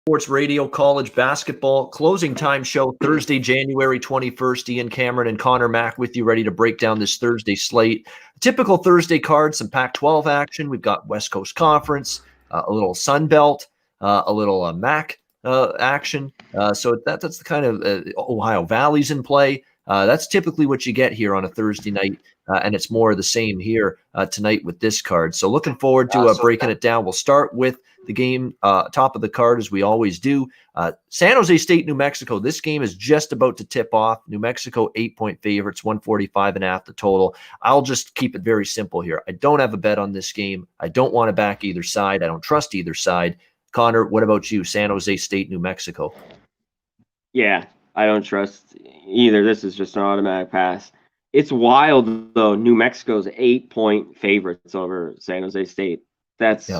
Sports Radio College Basketball Closing Time Show, Thursday, January 21st. Ian Cameron and Connor Mack with you, ready to break down this Thursday slate. Typical Thursday card, some Pac-12 action. We've got West Coast Conference, a little Sun Belt, a little MAC action. So that's the kind of Ohio Valley's in play. That's typically what you get here on a Thursday night, and it's more of the same here tonight with this card. So looking forward to breaking it down. We'll start with the game top of the card, as we always do. San Jose State, New Mexico. This game is just about to tip off. New Mexico 8-point favorites, 145.5 the total. I'll just keep it very simple here. I don't have a bet on this game. I don't want to back either side. I don't trust either side. Connor, what about you? San Jose State, New Mexico. Yeah, I don't trust either. This is just an automatic pass. It's wild, though. New Mexico's 8-point favorites over San Jose State. That's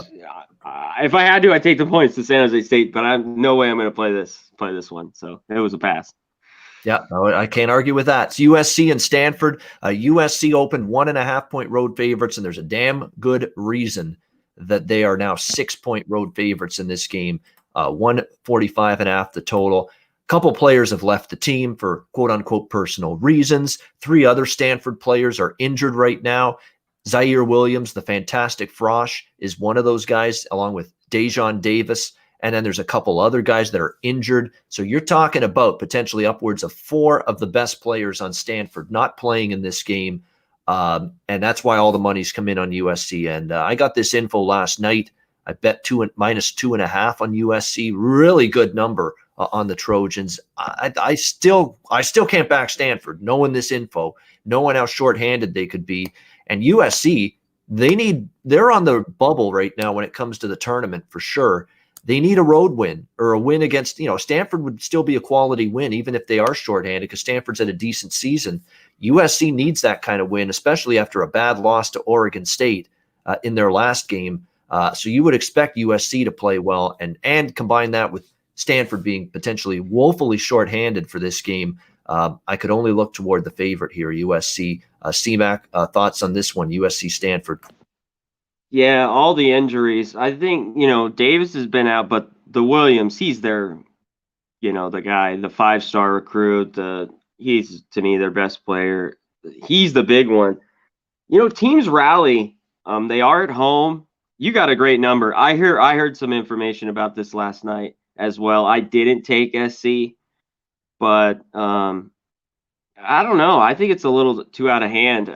if I had to, I'd take the points to San Jose State, but I'm no way I'm going to play this one. So it was a pass. Yeah, I can't argue with that. It's USC and Stanford. USC opened 1.5-point road favorites, and there's a damn good reason that they are now 6-point road favorites in this game. 145.5 the total. Couple players have left the team for quote-unquote personal reasons. 3 other Stanford players are injured right now. Zaire Williams, the fantastic Frosh, is one of those guys, along with Dejon Davis. And then there's a couple other guys that are injured. So you're talking about potentially upwards of 4 of the best players on Stanford not playing in this game. And that's why all the money's come in on USC. And I got this info last night. I bet minus 2.5 on USC. Really good number on the Trojans. I still can't back Stanford, knowing this info, knowing how shorthanded they could be. And USC, they're on the bubble right now when it comes to the tournament for sure. They need a road win or a win against, Stanford would still be a quality win, even if they are shorthanded, because Stanford's had a decent season. USC needs that kind of win, especially after a bad loss to Oregon State in their last game. So you would expect USC to play well and combine that with Stanford being potentially woefully shorthanded for this game. I could only look toward the favorite here, USC. CMAC, thoughts on this one, USC Stanford? Yeah, all the injuries. I think, Davis has been out, but the Williams, he's their, the guy, the 5-star recruit. He's, to me, their best player. He's the big one. Teams rally. They are at home. You got a great number. I heard some information about this last night as well. I didn't take SC, but I don't know. I think it's a little too out of hand.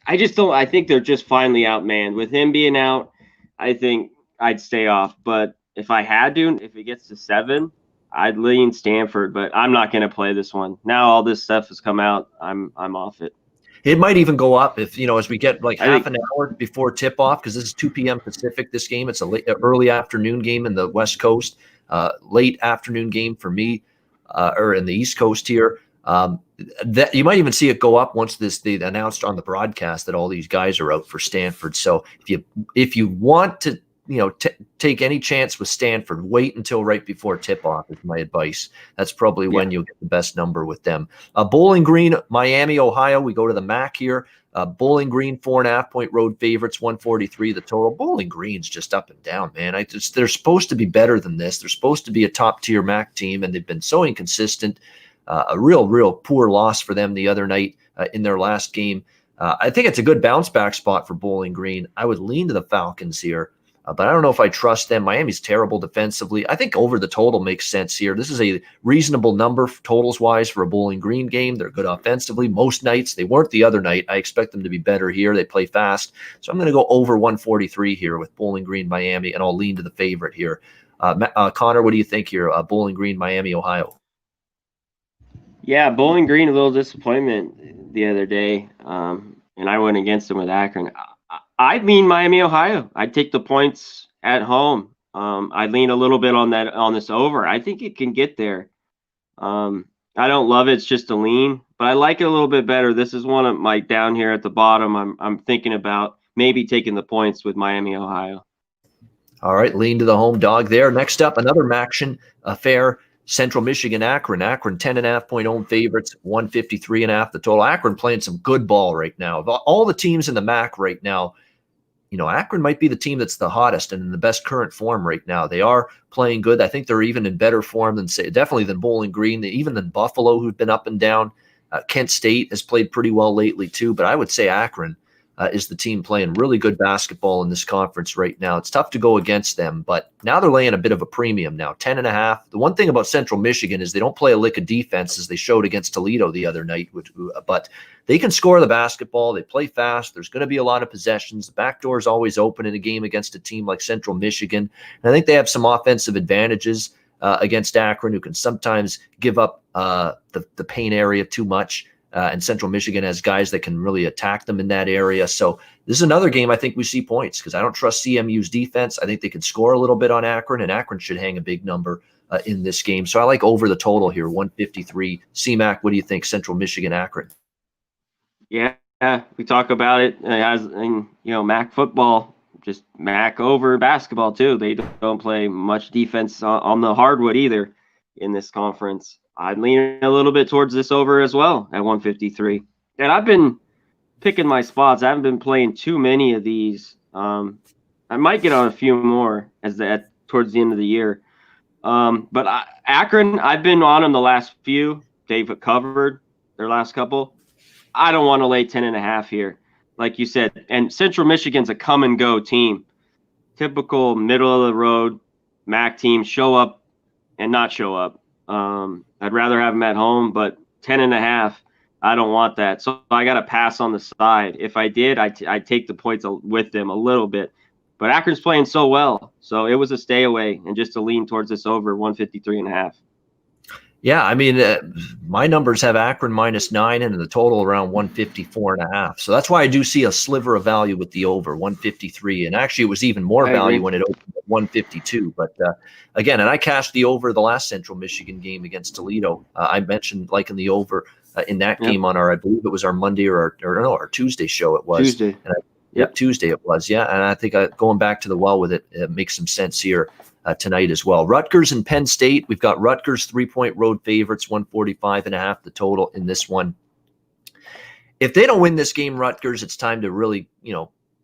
I just don't. I think they're just finally outmanned. With him being out, I think I'd stay off. But if I had to, if it gets to 7, I'd lean Stanford. But I'm not going to play this one. Now all this stuff has come out. I'm off it. It might even go up if, as we get like half an hour before tip-off, because this is 2 p.m. Pacific, this game. It's a early afternoon game in the West Coast, late afternoon game for me, or in the East Coast here. That you might even see it go up once they announced on the broadcast that all these guys are out for Stanford. So if you want to take any chance with Stanford, wait until right before tip-off is my advice. That's probably when you'll get the best number with them. Bowling Green, Miami, Ohio. We go to the MAC here. Bowling Green, 4.5-point road favorites, 143 the total. Bowling Green's just up and down, man. They're supposed to be better than this. They're supposed to be a top-tier MAC team, and they've been so inconsistent. A real poor loss for them the other night in their last game. I think it's a good bounce-back spot for Bowling Green. I would lean to the Falcons here. But I don't know if I trust them. Miami's terrible defensively. I think over the total makes sense here. This is a reasonable number totals-wise for a Bowling Green game. They're good offensively most nights. They weren't the other night. I expect them to be better here. They play fast. So I'm going to go over 143 here with Bowling Green, Miami, and I'll lean to the favorite here. Connor, what do you think here? Bowling Green, Miami, Ohio. Yeah, Bowling Green, a little disappointment the other day, and I went against them with Akron. I'd lean Miami, Ohio. I'd take the points at home. I'd lean a little bit on this over. I think it can get there. I don't love it. It's just a lean, but I like it a little bit better. This is one of my down here at the bottom. I'm thinking about maybe taking the points with Miami, Ohio. All right, lean to the home dog there. Next up, another MACtion affair. Central Michigan, Akron. Akron, 10.5-point home favorites, 153.5 the total. Akron playing some good ball right now. Of all the teams in the MAC right now, Akron might be the team that's the hottest and in the best current form right now. They are playing good. I think they're even in better form than definitely than Bowling Green, even than Buffalo, who've been up and down. Kent State has played pretty well lately too, but I would say Akron is the team playing really good basketball in this conference right now. It's tough to go against them, but now they're laying a bit of a premium now, 10.5. The one thing about Central Michigan is they don't play a lick of defense, as they showed against Toledo the other night, but they can score the basketball. They play fast. There's going to be a lot of possessions. The back door is always open in a game against a team like Central Michigan. And I think they have some offensive advantages against Akron, who can sometimes give up the paint area too much. And Central Michigan has guys that can really attack them in that area. So this is another game I think we see points, because I don't trust CMU's defense. I think they can score a little bit on Akron, and Akron should hang a big number in this game. So I like over the total here, 153. C-Mac, what do you think? Central Michigan, Akron. Yeah, we talk about it as in, MAC football, just MAC over basketball too. They don't play much defense on the hardwood either in this conference. I'm leaning a little bit towards this over as well at 153. And I've been picking my spots. I haven't been playing too many of these. I might get on a few more towards the end of the year. But Akron, I've been on them the last few. They've covered their last couple. I don't want to lay 10.5 here, like you said. And Central Michigan's a come and go team. Typical middle of the road MAC team, show up and not show up. I'd rather have them at home, but 10.5, I don't want that. So I got to pass on the side. If I did, I'd take the points with them a little bit. But Akron's playing so well, so it was a stay away and just to lean towards this over 153.5. Yeah, I mean, my numbers have Akron -9 and the total around 154.5. So that's why I do see a sliver of value with the over 153. And actually, it was even more value when it opened at 152. But again, and I cashed the over the last Central Michigan game against Toledo. I mentioned liking the over in that game on I believe it was our Monday or our Tuesday show. It was Tuesday. Tuesday it was. Yeah, and I think going back to the well with it makes some sense here. Tonight as well. Rutgers and Penn State. We've got Rutgers 3-point road favorites, 145.5 the total in this one. If they don't win this game, Rutgers, it's time to really,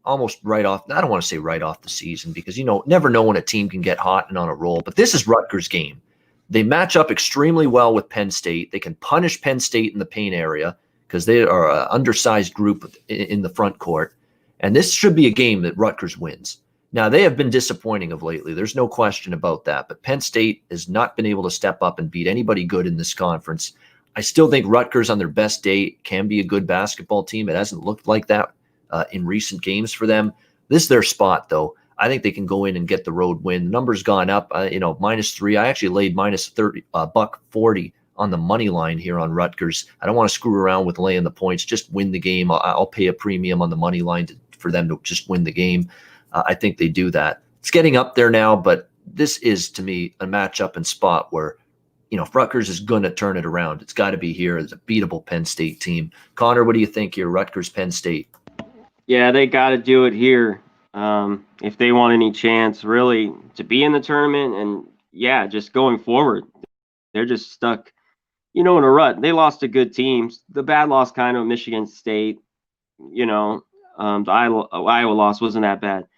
almost write off. I don't want to say write off the season, because never know when a team can get hot and on a roll. But this is Rutgers' game. They match up extremely well with Penn State. They can punish Penn State in the paint area because they are an undersized group in the front court. And this should be a game that Rutgers wins. Now, they have been disappointing of lately. There's no question about that. But Penn State has not been able to step up and beat anybody good in this conference. I still think Rutgers on their best day can be a good basketball team. It hasn't looked like that in recent games for them. This is their spot, though. I think they can go in and get the road win. The number's gone up, -3. I actually laid -30, $1.40 on the money line here on Rutgers. I don't want to screw around with laying the points. Just win the game. I'll pay a premium on the money line for them to just win the game. I think they do that. It's getting up there now, but this is, to me, a matchup and spot where, if Rutgers is going to turn it around, it's got to be here as a beatable Penn State team. Conor, what do you think here? Rutgers, Penn State. Yeah, they got to do it here if they want any chance, really, to be in the tournament. And, just going forward. They're just stuck, in a rut. They lost to good teams. The bad loss kind of Michigan State, the Iowa loss wasn't that bad.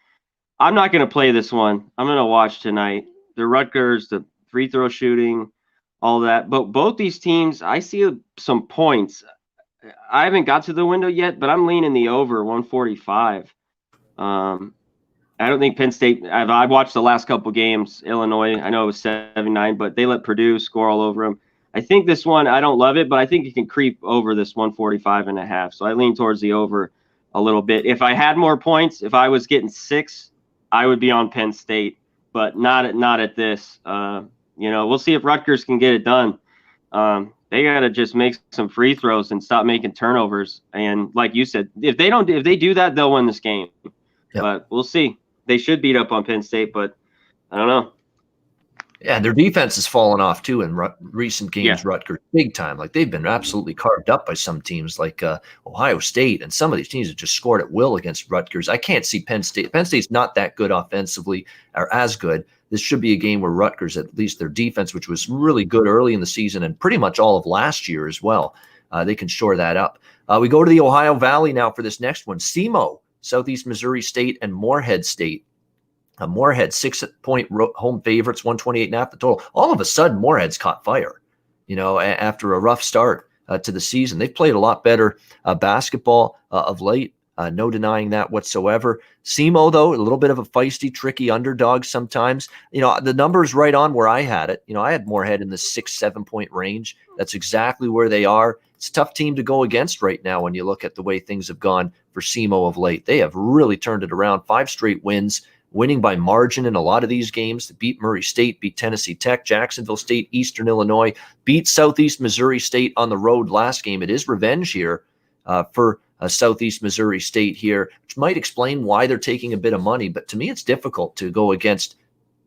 I'm not going to play this one. I'm going to watch tonight. The Rutgers, the free throw shooting, all that. But both these teams, I see some points. I haven't got to the window yet, but I'm leaning the over 145. I don't think Penn State. I've watched the last couple games. Illinois, I know it was 7-9, but they let Purdue score all over them. I think this one, I don't love it, but I think it can creep over this 145.5. So I lean towards the over a little bit. If I had more points, if I was getting 6, I would be on Penn State, but not at this. We'll see if Rutgers can get it done. They got to just make some free throws and stop making turnovers. And like you said, if they do that, they'll win this game. Yep. But we'll see. They should beat up on Penn State, but I don't know. Yeah, their defense has fallen off too in recent games. Yeah. Rutgers, big time. Like, they've been absolutely carved up by some teams like Ohio State, and some of these teams have just scored at will against Rutgers. I can't see Penn State. Penn State's not that good offensively, or as good. This should be a game where Rutgers, at least their defense, which was really good early in the season and pretty much all of last year as well, they can shore that up. We go to the Ohio Valley now for this next one. SEMO Southeast Missouri State, and Morehead State. Morehead 6-point home favorites, 128.5 the total. All of a sudden, Morehead's caught fire, after a rough start to the season. They've played a lot better basketball of late. No denying that whatsoever. SEMO, though, a little bit of a feisty, tricky underdog sometimes. The number's right on where I had it. I had Morehead in the 6-7 point range. That's exactly where they are. It's a tough team to go against right now when you look at the way things have gone for SEMO of late. They have really turned it around. 5 straight wins, winning by margin in a lot of these games. They beat Murray State, beat Tennessee Tech, Jacksonville State, Eastern Illinois, beat Southeast Missouri State on the road last game. It is revenge here for Southeast Missouri State here, which might explain why they're taking a bit of money. But to me, it's difficult to go against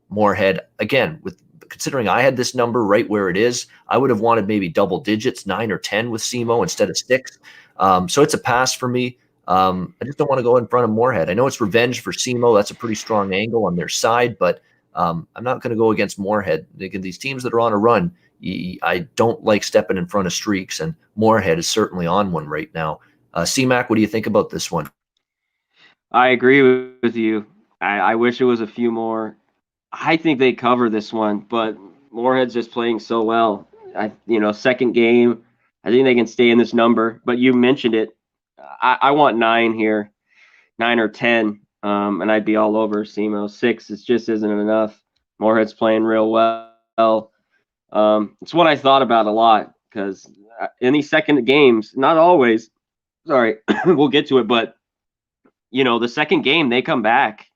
Morehead. Again, considering I had this number right where it is, I would have wanted maybe double digits, 9 or 10 with SEMO instead of 6. So it's a pass for me. I just don't want to go in front of Morehead. I know it's revenge for SEMO. That's a pretty strong angle on their side, but I'm not going to go against Morehead. These teams that are on a run, I don't like stepping in front of streaks, and Morehead is certainly on one right now. C-Mac, what do you think about this one? I agree with you. I wish it was a few more. I think they cover this one, but Morehead's just playing so well. Second game, I think they can stay in this number. But you mentioned it. I want 9 here, 9 or 10, and I'd be all over SEMO. 6 just isn't enough. Morehead's playing real well. It's what I thought about a lot, because in these second games, not always. Sorry, we'll get to it, but the second game they come back.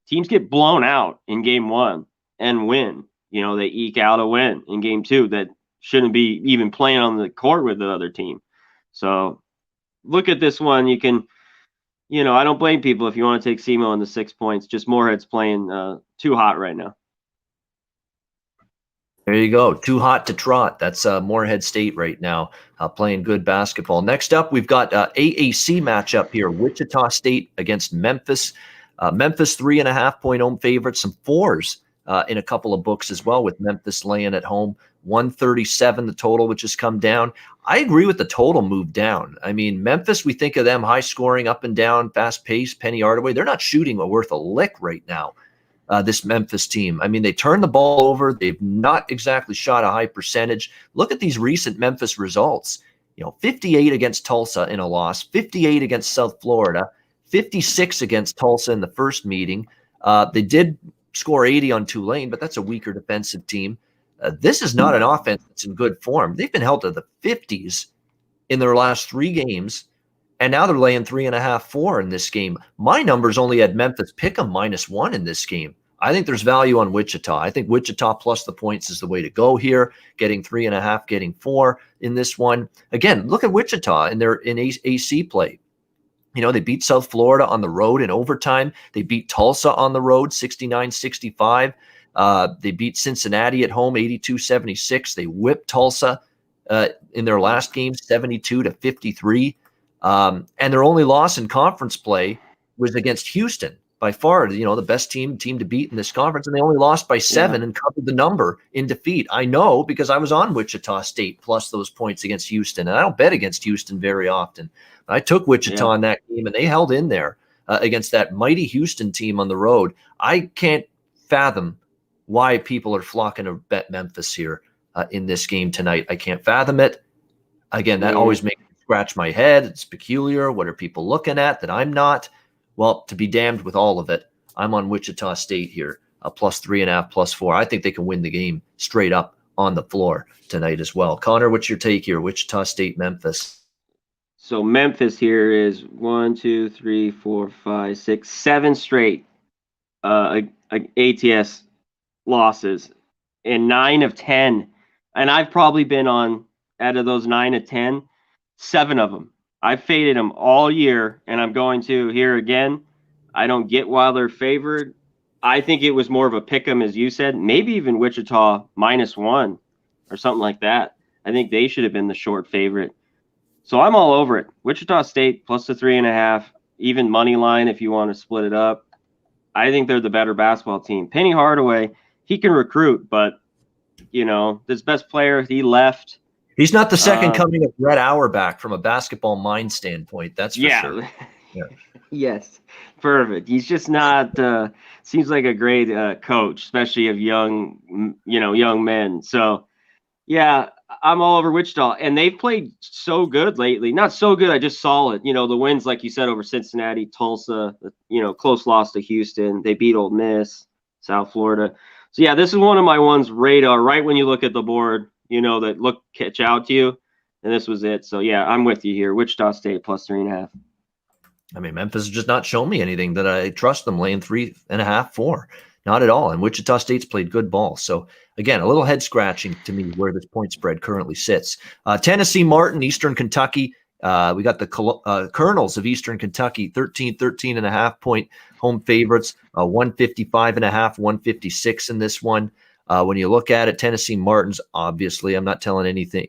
Teams get blown out in game 1 and win. They eke out a win in game 2 that shouldn't be even playing on the court with the other team. So look at this one. You can, I don't blame people if you want to take SEMO on the 6 points. Just Morehead's playing too hot right now. There you go. Too hot to trot. That's Morehead State right now, playing good basketball. Next up, we've got AAC matchup here. Wichita State against Memphis. Memphis 3.5 point home favorites, some 4s in a couple of books as well, with Memphis laying at home. 137 the total, which has come down. I agree with the total move down. I mean, Memphis, we think of them high scoring, up and down, fast pace, Penny Hardaway. They're not shooting worth a lick right now. This Memphis team. I mean, they turn the ball over. They've not exactly shot a high percentage. Look at these recent Memphis results. 58 against Tulsa in a loss, 58 against South Florida, 56 against Tulsa in the first meeting. They did score 80 on Tulane, but that's a weaker defensive team. This is not an offense that's in good form. They've been held to the 50s in their last 3 games. And now they're laying 3.5, 4 in this game. My numbers only had Memphis pick them -1 in this game. I think there's value on Wichita. I think Wichita plus the points is the way to go here. Getting 3.5, getting 4 in this one. Again, look at Wichita in AC play. They beat South Florida on the road in overtime. They beat Tulsa on the road, 69-65. They beat Cincinnati at home, 82-76. They whipped Tulsa in their last game, 72-53. And their only loss in conference play was against Houston, by far, the best team to beat in this conference. And they only lost by 7 and covered the number in defeat. I know, because I was on Wichita State plus those points against Houston. And I don't bet against Houston very often. I took Wichita in that game, and they held in there against that mighty Houston team on the road. I can't fathom why people are flocking to bet Memphis here in this game tonight. I can't fathom it. Again, that always makes me scratch my head. It's peculiar. What are people looking at that I'm not? Well, to be damned with all of it, I'm on Wichita State here, plus 3.5, plus 4. I think they can win the game straight up on the floor tonight as well. Conor, what's your take here? Wichita State, Memphis. So Memphis here is 1, 2, 3, 4, 5, 6, 7 straight ATS losses, and 9 of 10. And I've probably been on, out of those 9 of 10, 7 of them. I've faded them all year, and I'm going to here again. I don't get why they're favored. I think it was more of a pick 'em, as you said, maybe even Wichita -1 or something like that. I think they should have been the short favorite. So I'm all over it. Wichita State plus the 3.5, even money line if you want to split it up. I think they're the better basketball team. Penny Hardaway, he can recruit, but this best player, he left. He's not the second coming of Brett Auerbach from a basketball mind standpoint. That's for sure. Yeah. Yes, perfect. He's just not. Seems like a great coach, especially of young men. So yeah, I'm all over Wichita, and they've played so good lately. Not so good, I just saw it. The wins, like you said, over Cincinnati, Tulsa. Close loss to Houston. They beat Ole Miss, South Florida. So yeah, this is one of my ones radar. Right when you look at the board, that catch out to you, and this was it. So yeah, I'm with you here. Wichita State plus 3.5. I mean, Memphis has just not shown me anything that I trust them laying 3.5, 4. Not at all. And Wichita State's played good ball. So again, a little head scratching to me where this point spread currently sits. Tennessee Martin, Eastern Kentucky. We got the Colonels of Eastern Kentucky, 13.5 point home favorites, 155.5, 156 in this one. When you look at it, Tennessee Martins, obviously, I'm not telling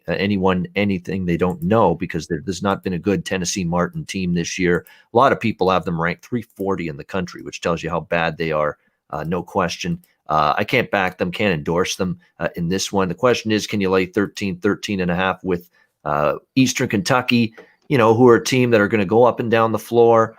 anyone anything they don't know, because there's not been a good Tennessee Martin team this year. A lot of people have them ranked 340 in the country, which tells you how bad they are, no question. I can't back them, can't endorse them in this one. The question is, can you lay 13.5 with Eastern Kentucky, who are a team that are going to go up and down the floor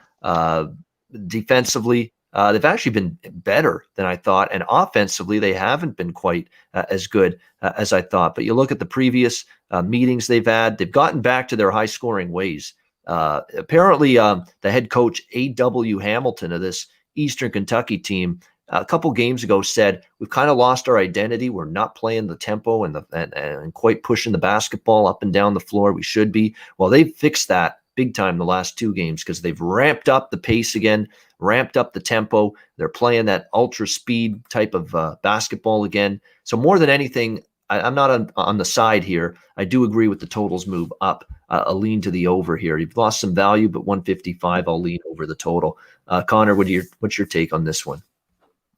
defensively? They've actually been better than I thought, and offensively, they haven't been quite as good as I thought. But you look at the previous meetings they've had, they've gotten back to their high-scoring ways. Apparently, the head coach, A.W. Hamilton, of this Eastern Kentucky team, a couple games ago said, we've kind of lost our identity. We're not playing the tempo and quite pushing the basketball up and down the floor we should be. Well, they've fixed that big time the last 2 games, because they've ramped up the pace again, ramped up the tempo. They're playing that ultra speed type of basketball again. So more than anything, I'm not on the side here. I do agree with the totals move up, a lean to the over here. You've lost some value, but 155, I'll lean over the total. Conor, what's your take on this one?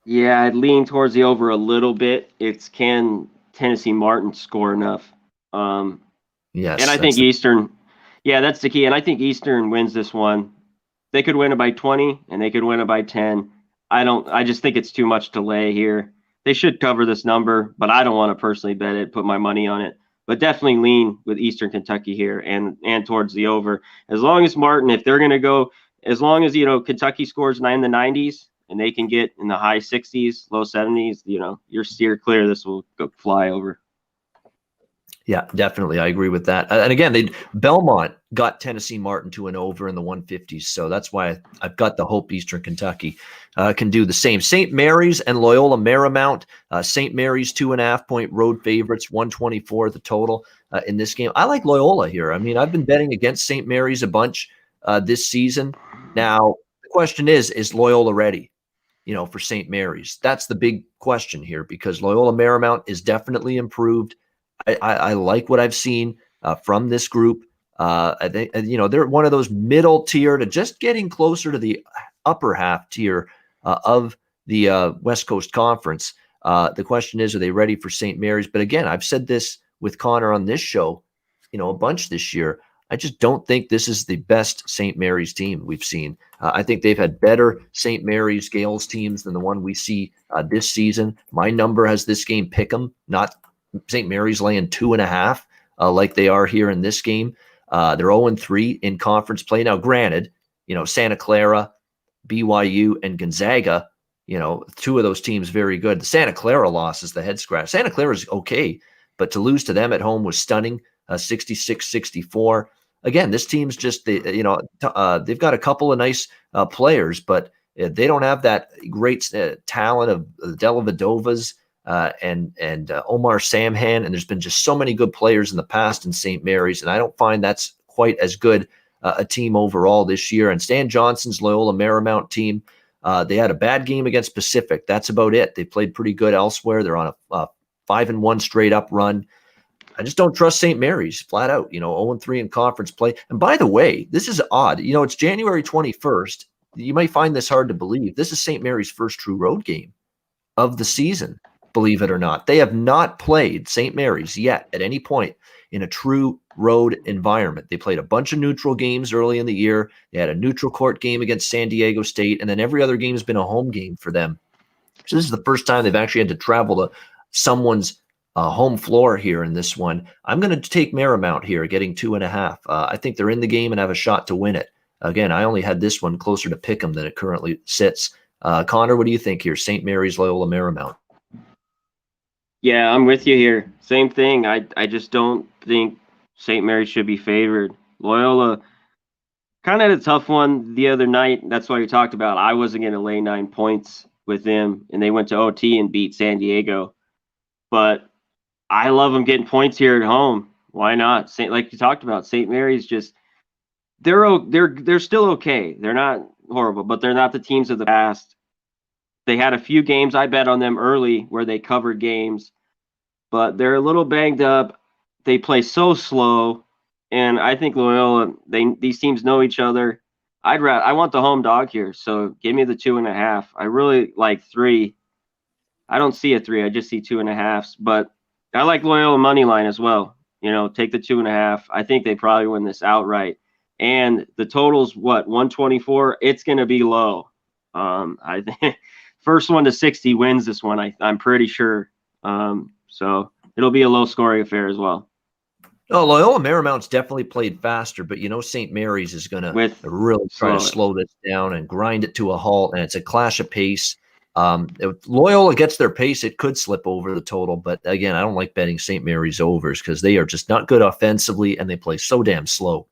Yeah, I'd lean towards the over a little bit. Can Tennessee Martin score enough? Yes. And I think Eastern, that's the key. And I think Eastern wins this one. They could win it by 20, and they could win it by 10. I just think it's too much to lay here. They should cover this number, but I don't want to personally bet it, put my money on it. But definitely lean with Eastern Kentucky here and towards the over. As long as Martin, if they're going to go, as long as, Kentucky scores 9 in the 90s, and they can get in the high 60s, low 70s, you're steer clear. This will go fly over. Yeah, definitely. I agree with that. And again, Belmont got Tennessee Martin to an over in the 150s. So that's why I've got the hope Eastern Kentucky can do the same. St. Mary's and Loyola Marymount. St. Mary's 2.5 point road favorites, 124 the total in this game. I like Loyola here. I mean, I've been betting against St. Mary's a bunch this season. Now, the question is Loyola ready? For St. Mary's. That's the big question here, because Loyola Marymount is definitely improved. I like what I've seen from this group. I think they're one of those middle tier to just getting closer to the upper half tier of the West Coast Conference. The question is, are they ready for St. Mary's? But again, I've said this with Conor on this show, a bunch this year. I just don't think this is the best St. Mary's team we've seen. I think they've had better St. Mary's Gales teams than the one we see this season. My number has this game pick 'em, not St. Mary's laying 2.5 like they are here in this game. They're 0-3 in conference play. Now, granted, Santa Clara, BYU, and Gonzaga, 2 of those teams very good. The Santa Clara loss is the head scratch. Santa Clara is okay, but to lose to them at home was stunning, 66-64. Again, this team's just, they've got a couple of nice players, but they don't have that great talent of the Dellavedovas and Omar Samhan, and there's been just so many good players in the past in St. Mary's, and I don't find that's quite as good a team overall this year. And Stan Johnson's Loyola Marymount team, they had a bad game against Pacific. That's about it. They played pretty good elsewhere. They're on a 5-1 straight up run. I just don't trust St. Mary's flat out, 0-3 in conference play. And by the way, this is odd. It's January 21st. You might find this hard to believe. This is St. Mary's first true road game of the season, believe it or not. They have not played St. Mary's yet at any point in a true road environment. They played a bunch of neutral games early in the year. They had a neutral court game against San Diego State, and then every other game has been a home game for them. So this is the first time they've actually had to travel to someone's home floor here in this one. I'm going to take Marymount here, getting 2.5. I think they're in the game and have a shot to win it. Again, I only had this one closer to pick 'em than it currently sits. Conor, what do you think here? St. Mary's, Loyola Marymount. Yeah, I'm with you here. Same thing. I just don't think St. Mary's should be favored. Loyola kind of had a tough one the other night. That's why you talked about I wasn't going to lay 9 points with them, and they went to OT and beat San Diego. But I love them getting points here at home. Why not? Like you talked about, St. Mary's just they're still okay. They're not horrible, but they're not the teams of the past. They had a few games I bet on them early where they covered games, but they're a little banged up. They play so slow, and I think Loyola. These teams know each other. I want the home dog here, so give me the 2.5. I really like 3. I don't see a 3. I just see 2.5s, but I like Loyola money line as well. Take the 2.5. I think they probably win this outright. And the total's what, 124? It's going to be low. I think first one to 60 wins this one. I'm pretty sure. So it'll be a low scoring affair as well. Oh, Loyola Marymount's definitely played faster, but St. Mary's is going to really try to slow this down and grind it to a halt, and it's a clash of pace. If Loyola gets their pace, it could slip over the total, but again, I don't like betting St. Mary's overs because they are just not good offensively, and they play so damn slow.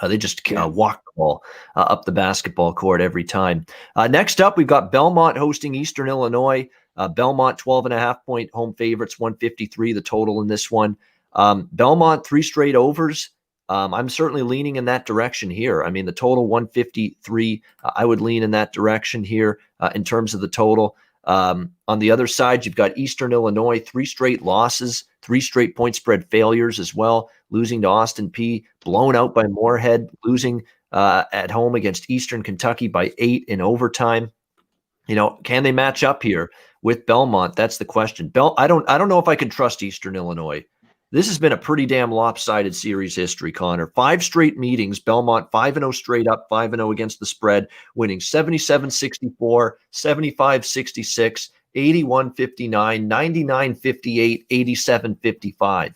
They just walk the ball up the basketball court every time. Next up, we've got Belmont hosting Eastern Illinois. Belmont 12.5-point home favorites, 153 the total in this one. Belmont 3 straight overs. I'm certainly leaning in that direction here. I mean, the total 153. I would lean in that direction here in terms of the total. On the other side, you've got Eastern Illinois, 3 straight losses, 3 straight point spread failures as well, losing to Austin Peay, blown out by Morehead, losing at home against Eastern Kentucky by 8 in overtime. Can they match up here with Belmont? That's the question. I don't know if I can trust Eastern Illinois. This has been a pretty damn lopsided series history, Conor. 5 straight meetings, Belmont 5-0 straight up, 5-0 against the spread, winning 77-64, 75-66, 81-59, 99-58, 87-55.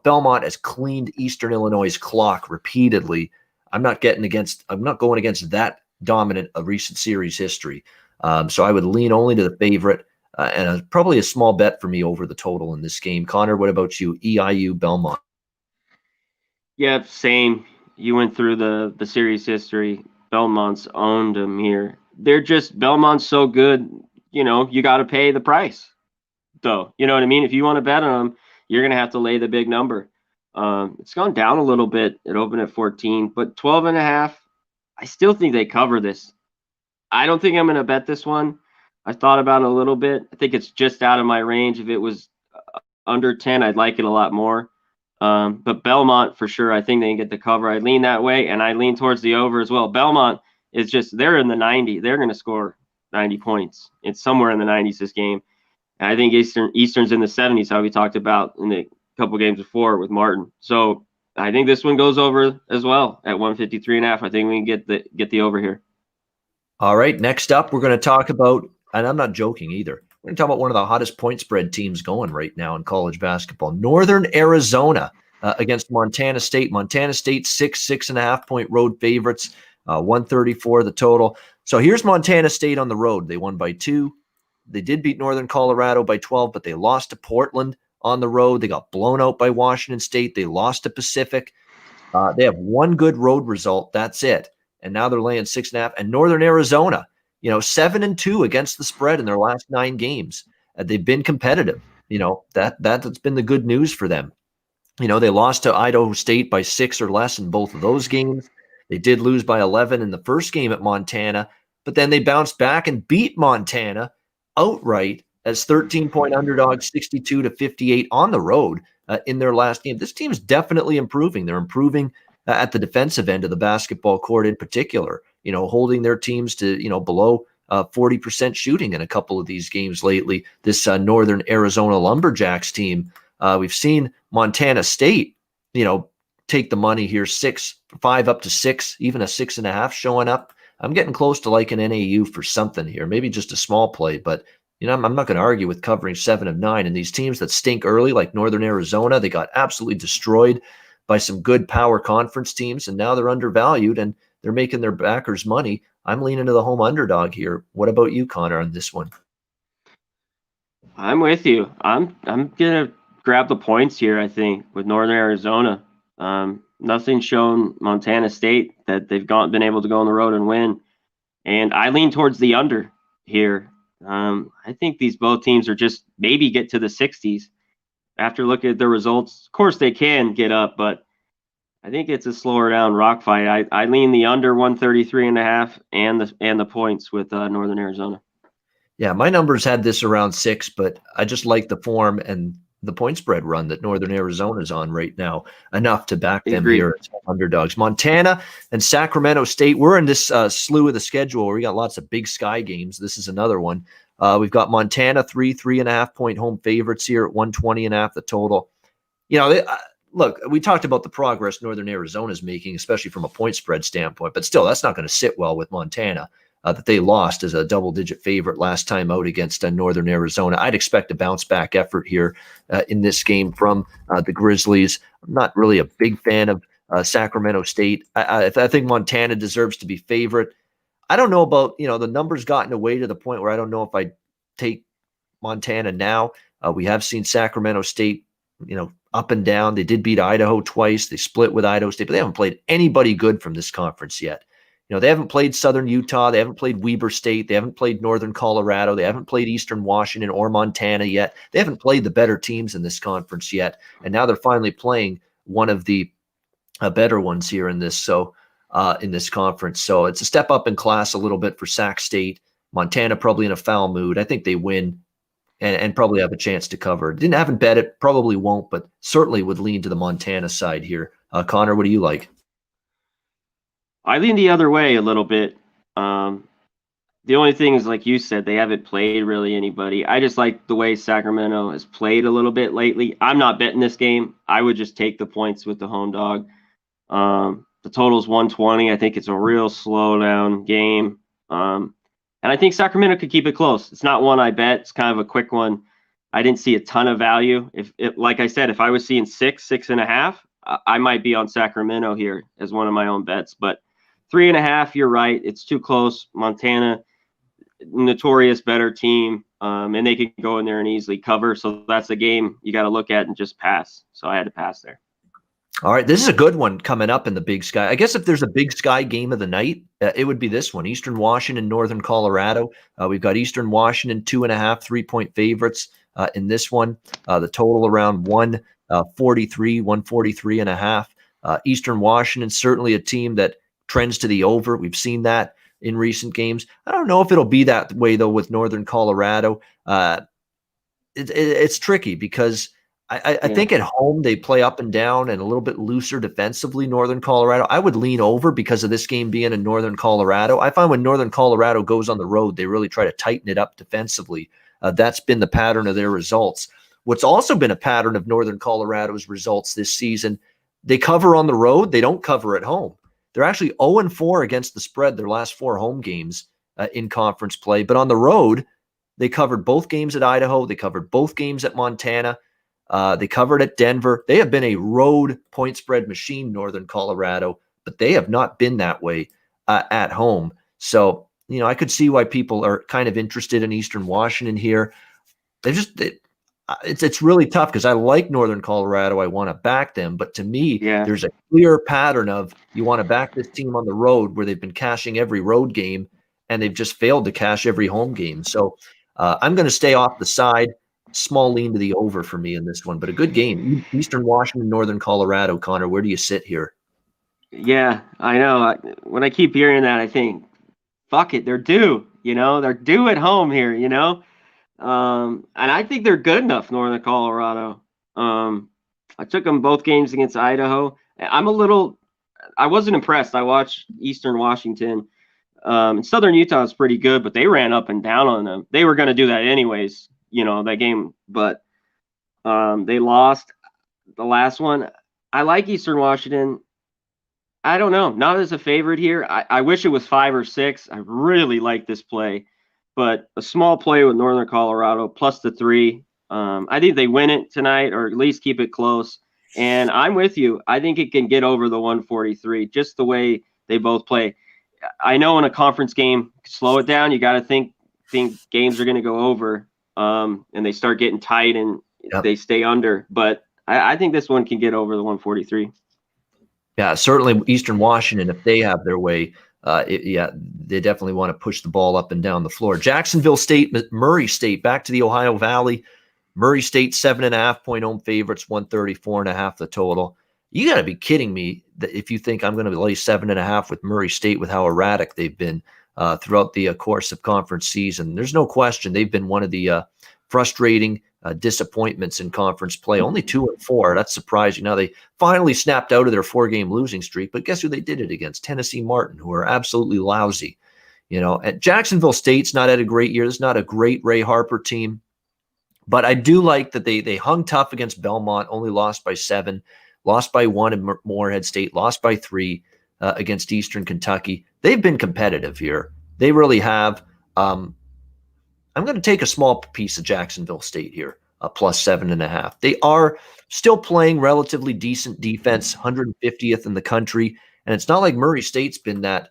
Belmont has cleaned Eastern Illinois' clock repeatedly. I'm not going against that dominant of recent series history. So I would lean only to the favorite. And probably a small bet for me over the total in this game. Conor, what about you? EIU, Belmont. Yeah, same. You went through the series history. Belmont's owned them here. Belmont's so good, you got to pay the price, though. You know what I mean? If you want to bet on them, you're going to have to lay the big number. It's gone down a little bit. It opened at 14, but 12.5, I still think they cover this. I don't think I'm going to bet this one. I thought about it a little bit. I think it's just out of my range. If it was under 10, I'd like it a lot more. But Belmont, for sure, I think they can get the cover. I lean that way, and I lean towards the over as well. Belmont is they're in the 90. They're going to score 90 points. It's somewhere in the 90s this game. And I think Eastern's in the 70s, how we talked about in the couple games before with Martin. So I think this one goes over as well at 153.5. I think we can get the over here. All right, next up, we're going to talk about, and I'm not joking either, we're going to talk about one of the hottest point spread teams going right now in college basketball. Northern Arizona against Montana State. Montana State, 6.5-point road favorites, 134 the total. So here's Montana State on the road. They won by 2. They did beat Northern Colorado by 12, but they lost to Portland on the road. They got blown out by Washington State. They lost to Pacific. They have one good road result. That's it. And now they're laying 6.5. And Northern Arizona, 7-2 against the spread in their last 9 games. They've been competitive. That's been the good news for them. They lost to Idaho State by 6 or less in both of those games. They did lose by 11 in the first game at Montana, but then they bounced back and beat Montana outright as 13-point underdogs, 62-58 on the road in their last game. This team is definitely improving. They're improving at the defensive end of the basketball court in particular, holding their teams to, below 40% shooting in a couple of these games lately. This Northern Arizona Lumberjacks team, we've seen Montana State, take the money here, 5 up to 6, even a 6.5 showing up. I'm getting close to like an NAU for something here, maybe just a small play, but I'm not going to argue with covering 7 of 9. And these teams that stink early, like Northern Arizona, they got absolutely destroyed by some good power conference teams, and now they're undervalued, and they're making their backers money. I'm leaning to the home underdog here. What about you, Connor, on this one? I'm with you. I'm gonna grab the points here. I think with Northern Arizona, nothing shown Montana State that they've been able to go on the road and win, and I lean towards the under here. I think these both teams are just maybe get to the 60s after looking at the results. Of course, they can get up, but I think it's a slower down rock fight. I lean the under 133.5 and the points with Northern Arizona. Yeah, my numbers had this around 6, but I just like the form and the point spread run that Northern Arizona is on right now enough to back them Agreed. here as underdogs. Montana and Sacramento State. We're in this slew of the schedule where we got lots of Big Sky games. This is another one. We've got Montana 3.5 point home favorites here at 120.5 the total. You know, look, we talked about the progress Northern Arizona is making, especially from a point spread standpoint, but still, that's not going to sit well with Montana. That they lost as a double-digit favorite last time out against Northern Arizona. I'd expect a bounce-back effort here in this game from the Grizzlies. I'm not really a big fan of Sacramento State. I think Montana deserves to be favorite. I don't know about, the numbers gotten away to the point where I don't know if I'd take Montana now. We have seen Sacramento State, up and down. They did beat Idaho twice. They split with Idaho State, but they haven't played anybody good from this conference yet. They haven't played Southern Utah. They haven't played Weber State. They haven't played Northern Colorado. They haven't played Eastern Washington or Montana yet. They haven't played the better teams in this conference yet. And now they're finally playing one of the better ones here in this conference. So it's a step up in class a little bit for Sac State. Montana probably in a foul mood. I think they win and probably have a chance to cover. Haven't bet it, probably won't, but certainly would lean to the Montana side here. Connor, what do you like? I lean the other way a little bit. The only thing is, like you said, they haven't played really anybody. I just like the way Sacramento has played a little bit lately. I'm not betting this game. I would just take the points with the home dog. The total's 120. I think it's a real slow down game. And I think Sacramento could keep it close. It's not one I bet. It's kind of a quick one. I didn't see a ton of value. Like I said, if I was seeing 6.5, I might be on Sacramento here as one of my own bets, but 3.5, you're right. It's too close. Montana, notorious better team, and they can go in there and easily cover. So that's a game you got to look at and just pass. So I had to pass there. All right, this is a good one coming up in the Big Sky. I guess if there's a Big Sky game of the night, it would be this one: Eastern Washington, Northern Colorado. We've got Eastern Washington 2.5 3-point favorites in this one. The total around 143.5. Eastern Washington, certainly a team that trends to the over. We've seen that in recent games. I don't know if it'll be that way, though, with Northern Colorado. It's tricky because I think at home they play up and down and a little bit looser defensively, Northern Colorado. I would lean over because of this game being in Northern Colorado. I find when Northern Colorado goes on the road, they really try to tighten it up defensively. That's been the pattern of their results. What's also been a pattern of Northern Colorado's results this season, they cover on the road, they don't cover at home. They're actually 0-4 against the spread their last 4 home games in conference play. But on the road, they covered both games at Idaho. They covered both games at Montana. They covered at Denver. They have been a road point spread machine, Northern Colorado, but they have not been that way at home. So, I could see why people are kind of interested in Eastern Washington here. It's really tough because I like Northern Colorado. I want to back them. But to me, there's a clear pattern of you want to back this team on the road where they've been cashing every road game and they've just failed to cash every home game. So I'm going to stay off the side. Small lean to the over for me in this one, but a good game. Eastern Washington, Northern Colorado. Connor, where do you sit here? Yeah, I know. When I keep hearing that, I think, fuck it, they're due. They're due at home here, and I think they're good enough, Northern Colorado. I took them both games against Idaho. I wasn't impressed. I watched Eastern Washington. And Southern Utah is pretty good, but they ran up and down on them. They were going to do that anyways, that game, but they lost the last one. I like Eastern Washington. I don't know, not as a favorite here. I wish it was 5 or 6. I really like this play. But a small play with Northern Colorado plus the 3. I think they win it tonight or at least keep it close. And I'm with you. I think it can get over the 143. Just the way They both play. I know in a conference game, slow it down. You got to think games are going to go over, and they start getting tight and they stay under. But I think this one can get over the 143. Yeah, certainly Eastern Washington, if they have their way, they definitely want to push the ball up and down the floor. Jacksonville State, Murray State, back to the Ohio Valley. Murray State, 7.5-point home favorites, 134.5 the total. You got to be kidding me that if you think I'm going to lay 7.5 with Murray State with how erratic they've been throughout the course of conference season. There's no question they've been one of the frustrating disappointments in conference play. Only 2-4. That's surprising. Now they finally snapped out of their 4-game losing streak, but guess who they did it against? Tennessee Martin, who are absolutely lousy. At Jacksonville State's not had a great year. It's not a great Ray Harper team, but I do like that they hung tough against Belmont, only lost by 7. Lost by 1 in Morehead State, lost by 3 against Eastern Kentucky. They've been competitive here. They really have. I'm going to take a small piece of Jacksonville State here, plus 7.5. They are still playing relatively decent defense, 150th in the country. And it's not like Murray State's been that,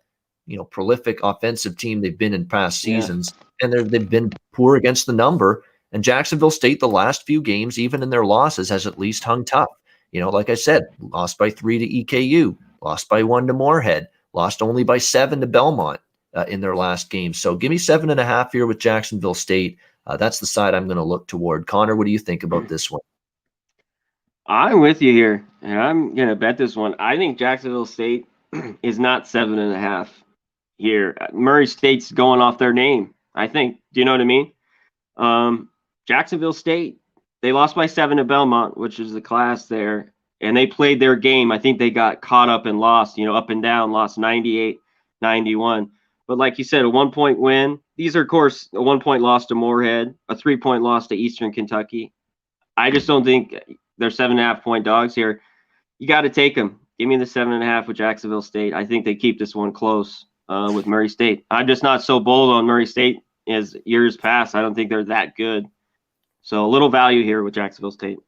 prolific offensive team they've been in past seasons. And they've been poor against the number. And Jacksonville State, the last few games, even in their losses, has at least hung tough. Like I said, lost by 3 to EKU, lost by 1 to Morehead, lost only by 7 to Belmont in their last game. So give me 7.5 here with Jacksonville State. That's the side I'm going to look toward. Connor, what do you think about this one? I'm with you here, and I'm going to bet this one. I think Jacksonville State is not 7.5 here. Murray State's going off their name, I think. Do you know what I mean? Jacksonville State, they lost by 7 to Belmont, which is the class there, and they played their game. I think they got caught up and lost, up and down, lost 98-91. But like you said, a 1-point win. These are, of course, a 1-point loss to Morehead, a 3-point loss to Eastern Kentucky. I just don't think they're 7.5-point dogs here. You got to take them. Give me the 7.5 with Jacksonville State. I think they keep this one close with Murray State. I'm just not so bold on Murray State as years past. I don't think they're that good. So a little value here with Jacksonville State.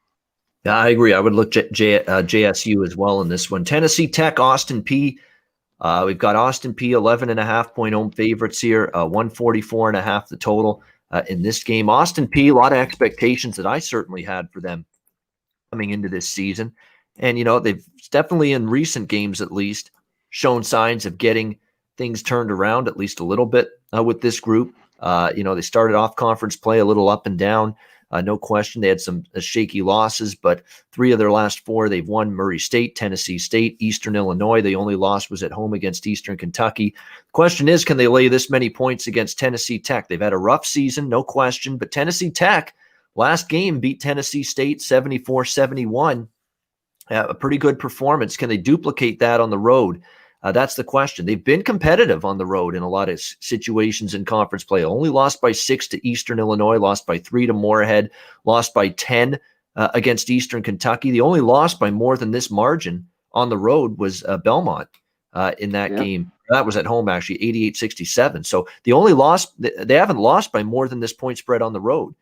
Yeah, I agree. I would look at JSU as well in this one. Tennessee Tech, Austin Peay. We've got Austin Peay 11.5-point home favorites here, 144.5 the total in this game. Austin Peay, a lot of expectations that I certainly had for them coming into this season. And, they've definitely in recent games at least shown signs of getting things turned around at least a little bit with this group. They started off conference play a little up and down. No question. They had some shaky losses, but 3 of their last 4, they've won. Murray State, Tennessee State, Eastern Illinois. The only loss was at home against Eastern Kentucky. The question is, can they lay this many points against Tennessee Tech? They've had a rough season, no question, but Tennessee Tech, last game, beat Tennessee State 74-71. A pretty good performance. Can they duplicate that on the road? That's the question. They've been competitive on the road in a lot of situations in conference play. Only lost by 6 to Eastern Illinois, lost by 3 to Morehead, lost by 10 against Eastern Kentucky. The only loss by more than this margin on the road was Belmont in that game. That was at home, actually, 88-67. So the only loss, they haven't lost by more than this point spread on the road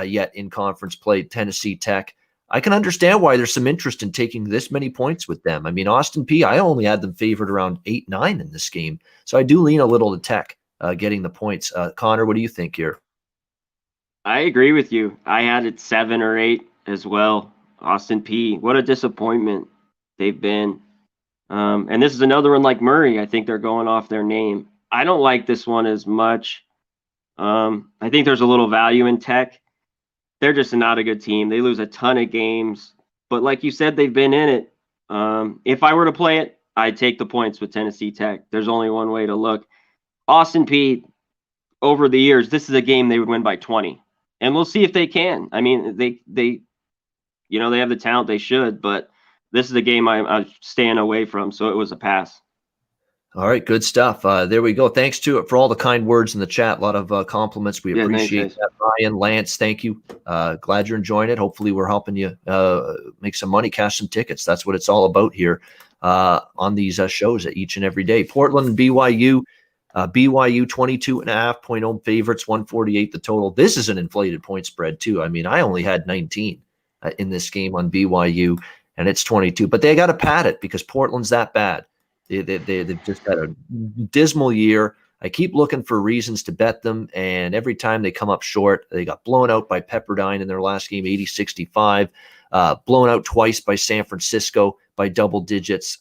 yet in conference play. Tennessee Tech. I can understand why there's some interest in taking this many points with them. I mean, Austin Peay, I only had them favored around 8-9 in this game. So I do lean a little to Tech getting the points. Connor, what do you think here? I agree with you. I had it 7 or 8 as well. Austin Peay, what a disappointment they've been. And this is another one like Murray. I think they're going off their name. I don't like this one as much. I think there's a little value in Tech. They're just not a good team. They lose a ton of games. But like you said, they've been in it. If I were to play it, I'd take the points with Tennessee Tech. There's only one way to look. Austin Peay, over the years, this is a game they would win by 20. And we'll see if they can. I mean, they have the talent they should, but this is a game I'm staying away from, so it was a pass. All right, good stuff. There we go. Thanks for all the kind words in the chat. A lot of compliments. We appreciate that. Ryan, Lance, thank you. Glad you're enjoying it. Hopefully we're helping you make some money, cash some tickets. That's what it's all about here on these shows each and every day. Portland and BYU. BYU 22.5-point home favorites, 148 the total. This is an inflated point spread too. I mean, I only had 19 in this game on BYU, and it's 22. But they got to pad it because Portland's that bad. They've just had a dismal year. I keep looking for reasons to bet them, and every time they come up short, they got blown out by Pepperdine in their last game, 80-65, blown out twice by San Francisco by double digits,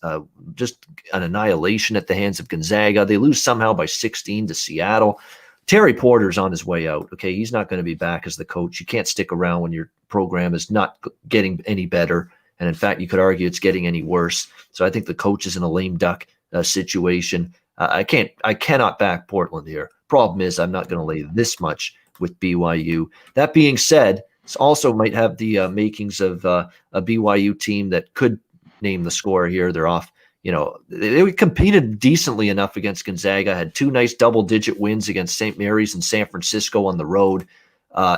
just an annihilation at the hands of Gonzaga. They lose somehow by 16 to Seattle. Terry Porter's on his way out. Okay, he's not going to be back as the coach. You can't stick around when your program is not getting any better. And in fact, you could argue it's getting any worse. So I think the coach is in a lame duck situation. I cannot back Portland here. Problem is, I'm not going to lay this much with BYU. That being said, this also might have the makings of a BYU team that could name the score here. They're off. They competed decently enough against Gonzaga, had 2 nice double-digit wins against St. Mary's and San Francisco on the road.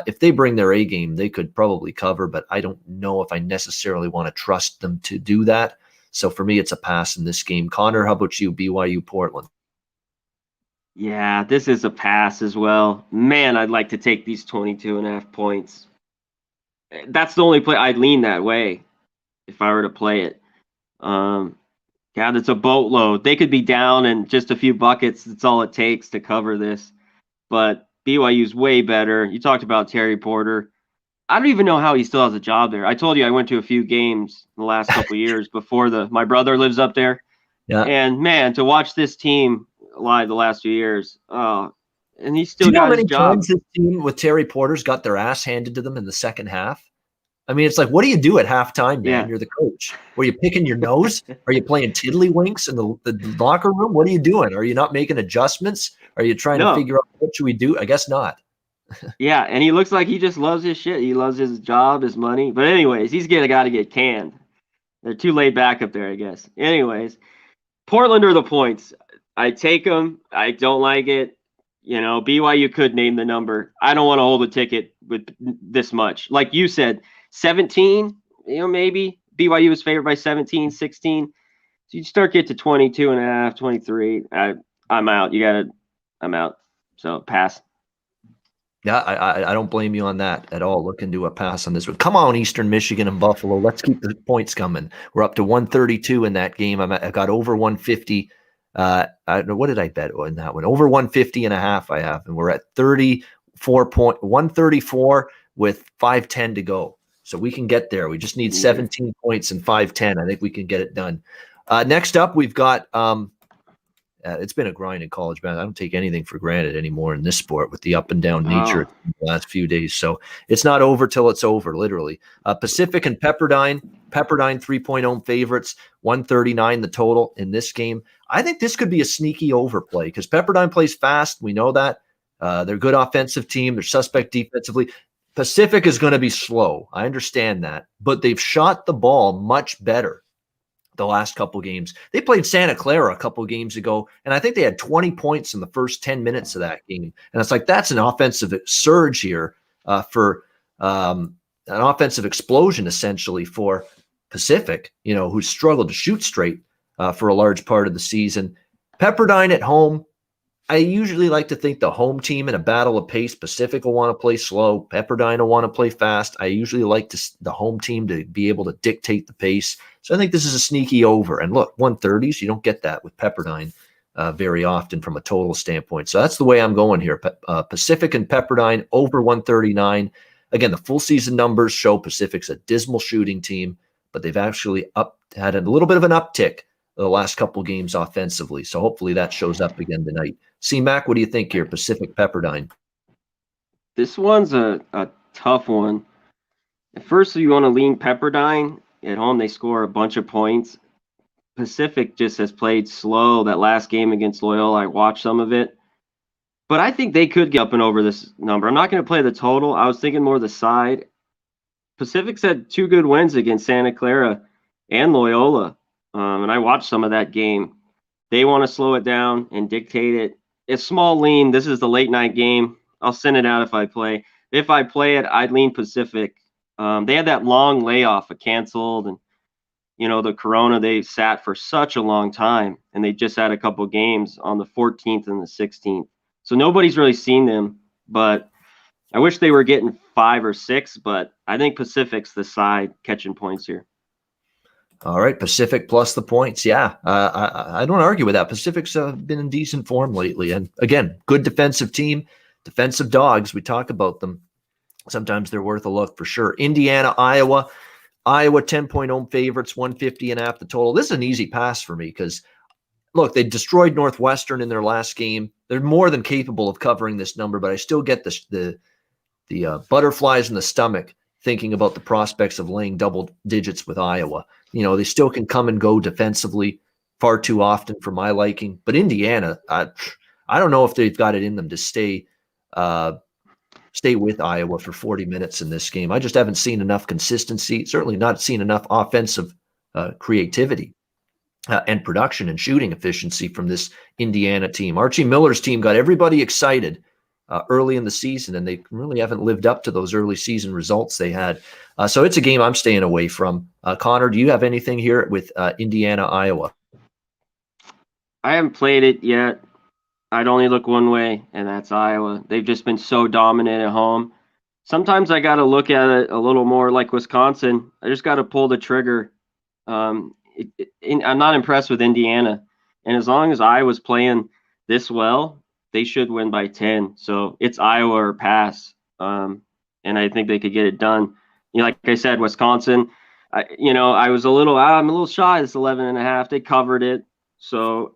If they bring their A game, they could probably cover, but I don't know if I necessarily want to trust them to do that. So for me, it's a pass in this game. Conor, how about you, BYU Portland? Yeah, this is a pass as well. Man, I'd like to take these 22.5 points. That's the only play I'd lean that way if I were to play it. God, it's a boatload. They could be down in just a few buckets. That's all it takes to cover this. But BYU's way better. You talked about Terry Porter. I don't even know how he still has a job there. I told you I went to a few games in the last couple of years before my brother lives up there. Yeah. And man, to watch this team live the last few years, and he still got his job. How many times this team with Terry Porter's got their ass handed to them in the second half? I mean, it's like, what do you do at halftime, man? Yeah. You're the coach. Were you picking your nose? Are you playing tiddlywinks in the locker room? What are you doing? Are you not making adjustments? Are you trying to figure out what should we do? I guess not. Yeah, and he looks like he just loves his shit. He loves his job, his money. But anyways, he's got to get canned. They're too laid back up there, I guess. Anyways, Portland are the points. I take them. I don't like it. BYU could name the number. I don't want to hold a ticket with this much. Like you said, 17, maybe. BYU was favored by 17, 16. So you start get to 22.5, 23. I'm out. I'm out. So pass. Yeah, I don't blame you on that at all. Looking to a pass on this one. Come on, Eastern Michigan and Buffalo. Let's keep the points coming. We're up to 132 in that game. I got over 150. What did I bet in that one? Over 150.5 I have. And we're at 134 with 5:10 to go. So we can get there. We just need 17 points and 5:10. I think we can get it done. Next up, we've got it's been a grind in college basketball. I don't take anything for granted anymore in this sport with the up and down nature of the last few days. So it's not over till it's over, literally. Pacific and Pepperdine 3-point home favorites, 139 the total in this game. I think this could be a sneaky overplay because Pepperdine plays fast. We know that. They're a good offensive team. They're suspect defensively. Pacific is going to be slow. I understand that. But they've shot the ball much better the last couple games. They played Santa Clara a couple games ago, and I think they had 20 points in the first 10 minutes of that game. And it's like that's an offensive surge here for an offensive explosion, essentially, for Pacific, who struggled to shoot straight for a large part of the season. Pepperdine at home, I usually like to think the home team in a battle of pace, Pacific will want to play slow. Pepperdine will want to play fast. I usually like the home team to be able to dictate the pace. So I think this is a sneaky over. And look, 130s, you don't get that with Pepperdine very often from a total standpoint. So that's the way I'm going here. Pacific and Pepperdine over 139. Again, the full season numbers show Pacific's a dismal shooting team, but they've actually had a little bit of an uptick the last couple games offensively. So hopefully that shows up again tonight. C-Mac, what do you think here, Pacific Pepperdine? This one's a tough one. At first, you want to lean Pepperdine. At home, they score a bunch of points. Pacific just has played slow. That last game against Loyola, I watched some of it. But I think they could get up and over this number. I'm not going to play the total. I was thinking more the side. Pacific's had 2 good wins against Santa Clara and Loyola. And I watched some of that game. They want to slow it down and dictate it. It's small lean. This is the late night game. I'll send it out if I play. If I play it, I'd lean Pacific. They had that long layoff, canceled, and the Corona. They sat for such a long time, and they just had a couple games on the 14th and the 16th. So nobody's really seen them. But I wish they were getting 5 or 6. But I think Pacific's the side catching points here. All right, Pacific plus the points. Yeah, I don't argue with that. Pacific's been in decent form lately. And again, good defensive team, defensive dogs. We talk about them. Sometimes they're worth a look for sure. Indiana, Iowa. Iowa 10-point home favorites, 150.5 the total. This is an easy pass for me because, look, they destroyed Northwestern in their last game. They're more than capable of covering this number, but I still get the butterflies in the stomach thinking about the prospects of laying double digits with Iowa. They still can come and go defensively far too often for my liking. But Indiana, I don't know if they've got it in them to stay with Iowa for 40 minutes in this game. I just haven't seen enough consistency, certainly not seen enough offensive creativity and production and shooting efficiency from this Indiana team. Archie Miller's team got everybody excited early in the season, and they really haven't lived up to those early season results they had. So it's a game I'm staying away from. Conor, do you have anything here with Indiana, Iowa? I haven't played it yet. I'd only look one way, and that's Iowa. They've just been so dominant at home. Sometimes I got to look at it a little more like Wisconsin. I just got to pull the trigger. I'm not impressed with Indiana. And as long as Iowa's playing this well, they should win by 10. So it's Iowa or pass. And I think they could get it done. Like I said, Wisconsin, I'm a little shy of this 11.5. They covered it. So,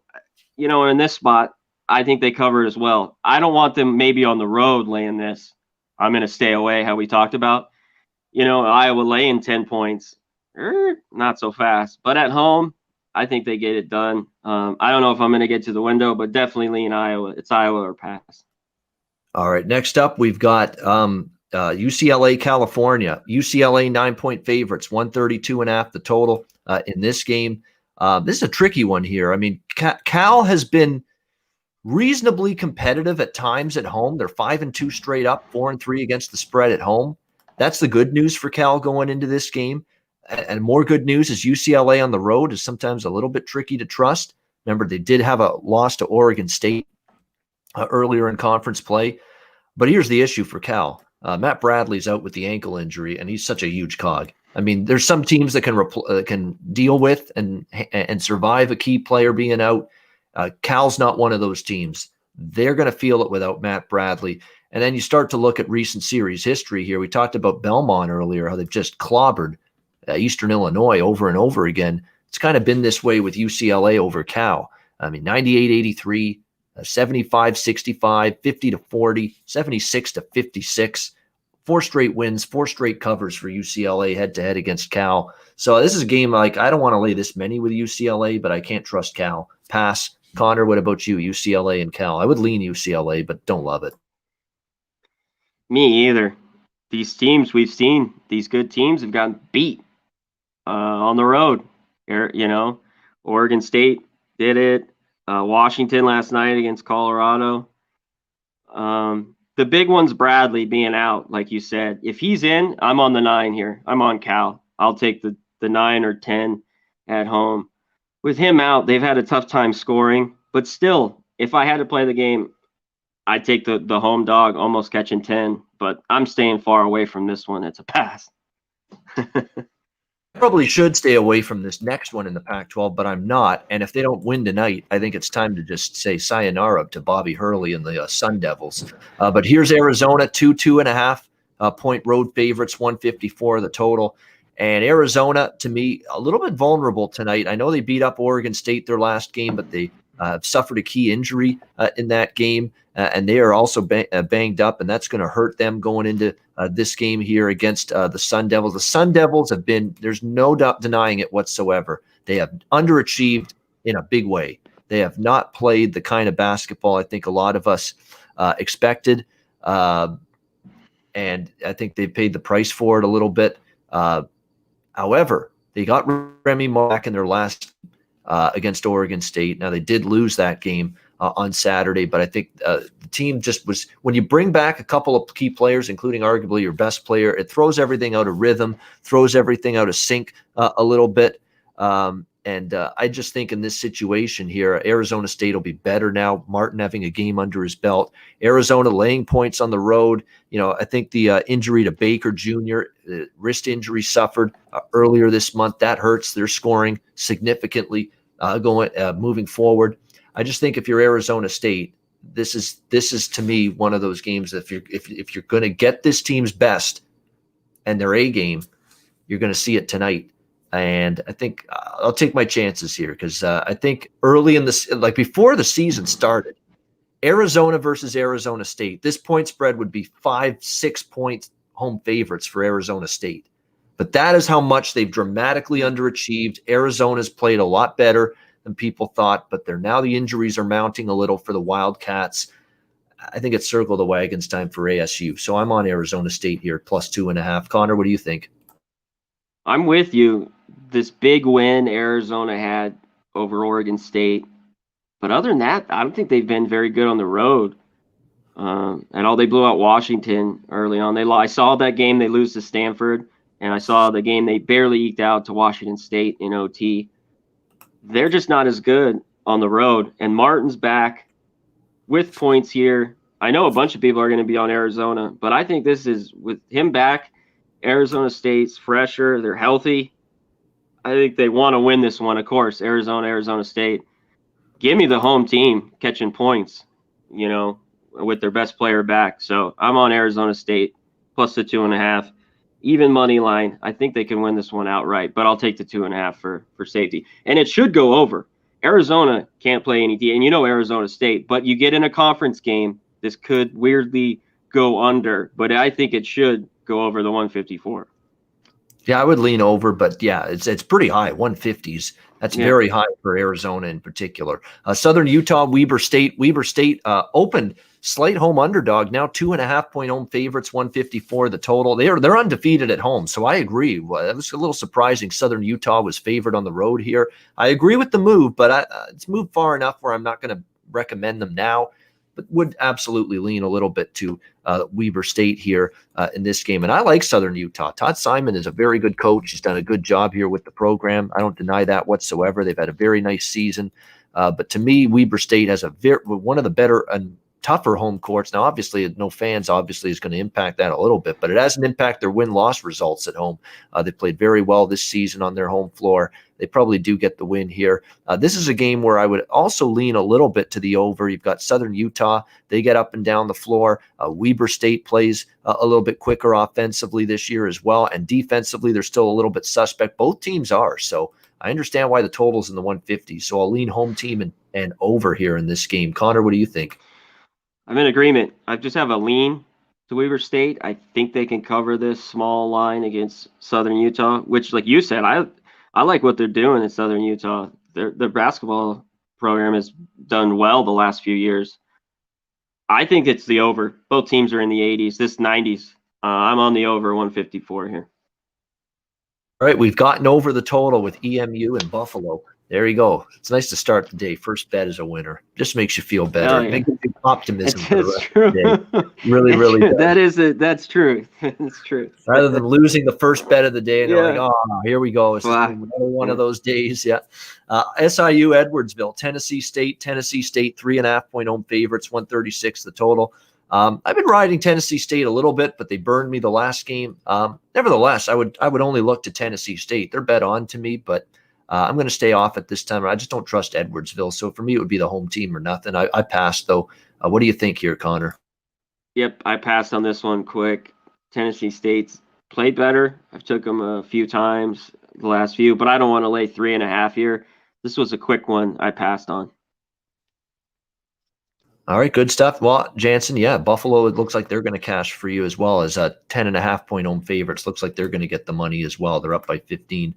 in this spot, I think they cover it as well. I don't want them maybe on the road laying this. I'm going to stay away, how we talked about. Iowa laying 10 points. Not so fast. But at home, I think they get it done. I don't know if I'm going to get to the window, but definitely lean Iowa. It's Iowa or pass. All right. Next up, we've got UCLA, California. UCLA 9-point favorites, 132.5 the total in this game. This is a tricky one here. I mean, Cal has been reasonably competitive at times at home. They're 5-2 straight up, 4-3 against the spread at home. That's the good news for Cal going into this game. And more good news is UCLA on the road is sometimes a little bit tricky to trust. Remember, they did have a loss to Oregon State earlier in conference play. But here's the issue for Cal. Matt Bradley's out with the ankle injury, and he's such a huge cog. I mean, there's some teams that can deal with and survive a key player being out. Cal's not one of those teams. They're going to feel it without Matt Bradley. And then you start to look at recent series history here. We talked about Belmont earlier, how they've just clobbered Eastern Illinois over and over again. It's kind of been this way with UCLA over Cal. I mean, 98-83, 75-65, 50-40, 76-56. 4 straight wins, 4 straight covers for UCLA head-to-head against Cal. So this is a game I don't want to lay this many with UCLA, but I can't trust Cal. Pass. Conor, what about you? UCLA and Cal. I would lean UCLA, but don't love it. Me either. These teams we've seen, these good teams have gotten beat on the road. Oregon State did it. Washington last night against Colorado. The big one's Bradley being out, like you said. If he's in, I'm on the 9 here. I'm on Cal. I'll take the 9 or 10 at home. With him out, they've had a tough time scoring. But still, if I had to play the game, I'd take the home dog, almost catching 10. But I'm staying far away from this one. It's a pass. Probably should stay away from this next one in the Pac-12, but I'm not. And if they don't win tonight, I think it's time to just say sayonara to Bobby Hurley and the Sun Devils. But here's Arizona, 2.5 point road favorites, 154 the total. And Arizona, to me, a little bit vulnerable tonight. I know they beat up Oregon State their last game, but they suffered a key injury in that game. And they are also banged up, and that's going to hurt them going into this game here against the Sun Devils. The Sun Devils have been, there's no doubt denying it whatsoever. They have underachieved in a big way. They have not played the kind of basketball I think a lot of us expected. And I think they paid the price for it a little bit. However, they got Remy Mark in their last against Oregon State. Now, they did lose that game on Saturday, but I think the team just was, when you bring back a couple of key players, including arguably your best player, it throws everything out of rhythm, throws everything out of sync a little bit. And And I just think in this situation here, Arizona State will be better now. Martin having a game under his belt. Arizona laying points on the road. I think the injury to Baker Jr., wrist injury suffered earlier this month, that hurts their scoring significantly moving forward. I just think if you're Arizona State, this is to me one of those games that if you're going to get this team's best and their A game, you're going to see it tonight. And I think I'll take my chances here because I think early in this, like before the season started, Arizona versus Arizona State, this point spread would be 5-6 points home favorites for Arizona State. But that is how much they've dramatically underachieved. Arizona's played a lot better than people thought, but now the injuries are mounting a little for the Wildcats. I think it's circle the wagons time for ASU. So I'm on Arizona State here, plus 2.5. Connor, what do you think? I'm with you. This big win Arizona had over Oregon State. But other than that, I don't think they've been very good on the road. At all, they blew out Washington early on. I saw that game they lose to Stanford, and I saw the game they barely eked out to Washington State in OT. They're just not as good on the road. And Martin's back with points here. I know a bunch of people are going to be on Arizona, but I think this is, with him back, Arizona State's fresher. They're healthy. I think they want to win this one, of course. Arizona State. Give me the home team catching points, with their best player back. So I'm on Arizona State plus the 2.5. Even money line. I think they can win this one outright, but I'll take the 2.5 for safety. And it should go over. Arizona can't play any D, and Arizona State, but you get in a conference game, this could weirdly go under, but I think it should go over the 154. Yeah, I would lean over, but yeah, it's pretty high, 150s. That's very high for Arizona in particular. Southern Utah, Weber State. Weber State opened slight home underdog, now 2.5-point home favorites, 154 the total. They're undefeated at home, so I agree. Well, that was a little surprising. Southern Utah was favored on the road here. I agree with the move, but it's moved far enough where I'm not going to recommend them now, but would absolutely lean a little bit to Weber State here in this game. And I like Southern Utah. Todd Simon is a very good coach. He's done a good job here with the program. I don't deny that whatsoever. They've had a very nice season. But to me, Weber State has one of the better and tougher home courts. Now, obviously, no fans obviously is going to impact that a little bit, but it hasn't impacted their win-loss results at home. They played very well this season on their home floor. They probably do get the win here. This is a game where I would also lean a little bit to the over. You've got Southern Utah. They get up and down the floor. Weber State plays a little bit quicker offensively this year as well, and defensively, they're still a little bit suspect. Both teams are, so I understand why the total's in the 150s. So I'll lean home team and over here in this game. Connor, what do you think? I'm in agreement. I just have a lean to Weber State. I think they can cover this small line against Southern Utah, which, like you said, I like what they're doing in Southern Utah. Their basketball program has done well the last few years. I think it's the over. Both teams are in the 80s, this 90s. I'm on the over 154 here. All right, we've gotten over the total with EMU and Buffalo. There you go. It's nice to start the day. First bet is a winner. Just makes you feel better. Oh, yeah. Makes you optimism for the rest true. of the day. Really, really does. That's true. It's true. Rather than losing the first bet of the day and you're like, oh, here we go. It's another one of those days. Yeah. SIU, Edwardsville, Tennessee State, 3.5-point home favorites, 136 the total. I've been riding Tennessee State a little bit, but they burned me the last game. Nevertheless, I would only look to Tennessee State. They're bet on to me, but I'm going to stay off at this time. I just don't trust Edwardsville. So for me, it would be the home team or nothing. I passed, though. What do you think here, Connor? Yep, I passed on this one quick. Tennessee State's played better. I've took them a few times the last few, but I don't want to lay 3.5 here. This was a quick one I passed on. All right, good stuff. Well, Jansen, yeah, Buffalo, it looks like they're going to cash for you as well as 10.5-point home favorites. Looks like they're going to get the money as well. They're up by 15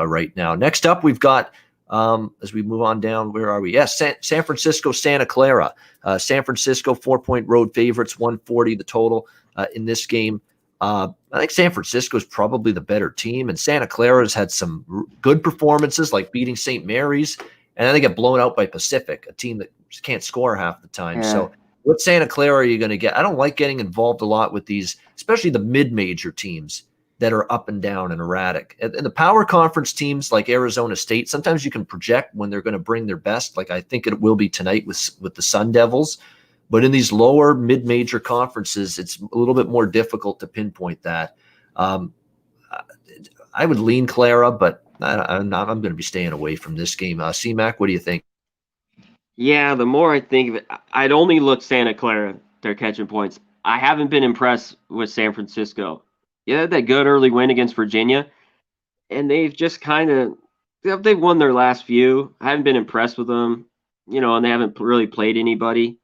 right now. Next up, we've got, as we move on down, where are we? Yes, San Francisco, Santa Clara. San Francisco, 4-point road favorites, 140 the total in this game. I think San Francisco is probably the better team, and Santa Clara has had some good performances like beating St. Mary's, and then they get blown out by Pacific, a team that just can't score half the time. Yeah. So what Santa Clara are you going to get? I don't like getting involved a lot with these, especially the mid-major teams. that are up and down and erratic. And the power conference teams like Arizona State, sometimes you can project when they're going to bring their best. Like I think it will be tonight with the Sun Devils. But in these lower mid-major conferences, it's a little bit more difficult to pinpoint that. I would lean Clara, but I'm going to be staying away from this game. C-Mac, what do you think? Yeah, the more I think of it, I'd only look Santa Clara. They're catching points. I haven't been impressed with San Francisco. Yeah, that good early win against Virginia, and they've just kind of they've won their last few. I haven't been impressed with them, and they haven't really played anybody.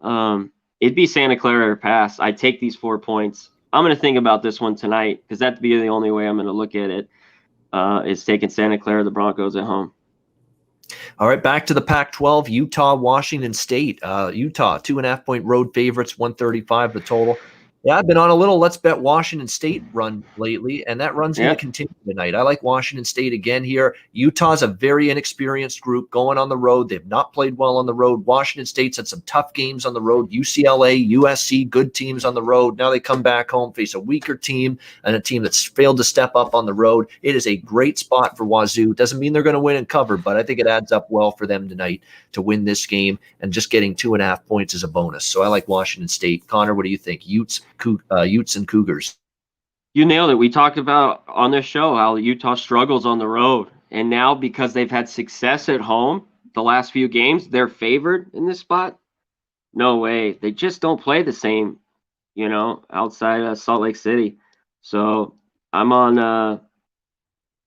It'd be Santa Clara or pass. I'd take these 4 points. I'm going to think about this one tonight because that'd be the only way I'm going to look at it. Is taking Santa Clara, the Broncos at home. All right, back to the Pac-12, Utah, Washington State. Utah, 2.5-point road favorites, 135 the total. Yeah, I've been on a little let's bet Washington State run lately, and that run's going to continue tonight. I like Washington State again here. Utah's a very inexperienced group going on the road. They've not played well on the road. Washington State's had some tough games on the road. UCLA, USC, good teams on the road. Now they come back home, face a weaker team and a team that's failed to step up on the road. It is a great spot for Wazoo. Doesn't mean they're going to win and cover, but I think it adds up well for them tonight to win this game, and just getting 2.5 points is a bonus. So I like Washington State. Conor, what do you think? Utes and Cougars. You nailed it. We talked about on this show how Utah struggles on the road. And now because they've had success at home the last few games, they're favored in this spot. No way. They just don't play the same, outside Salt Lake City. So I'm on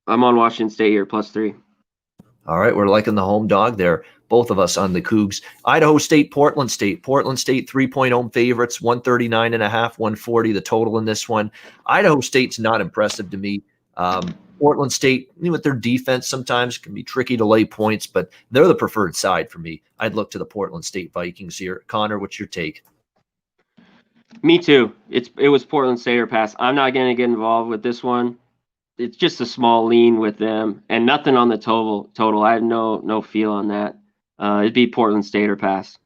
Washington State here, +3. All right, we're liking the home dog there. Both of us on the Cougs. Idaho State, Portland State. Portland State, 3-point home favorites, 139.5, 140 the total in this one. Idaho State's not impressive to me. Portland State, with their defense sometimes can be tricky to lay points, but they're the preferred side for me. I'd look to the Portland State Vikings here. Conor, what's your take? Me too. It was Portland State or pass. I'm not going to get involved with this one. It's just a small lean with them, and nothing on the total. I have no feel on that. It'd be Portland State or pass.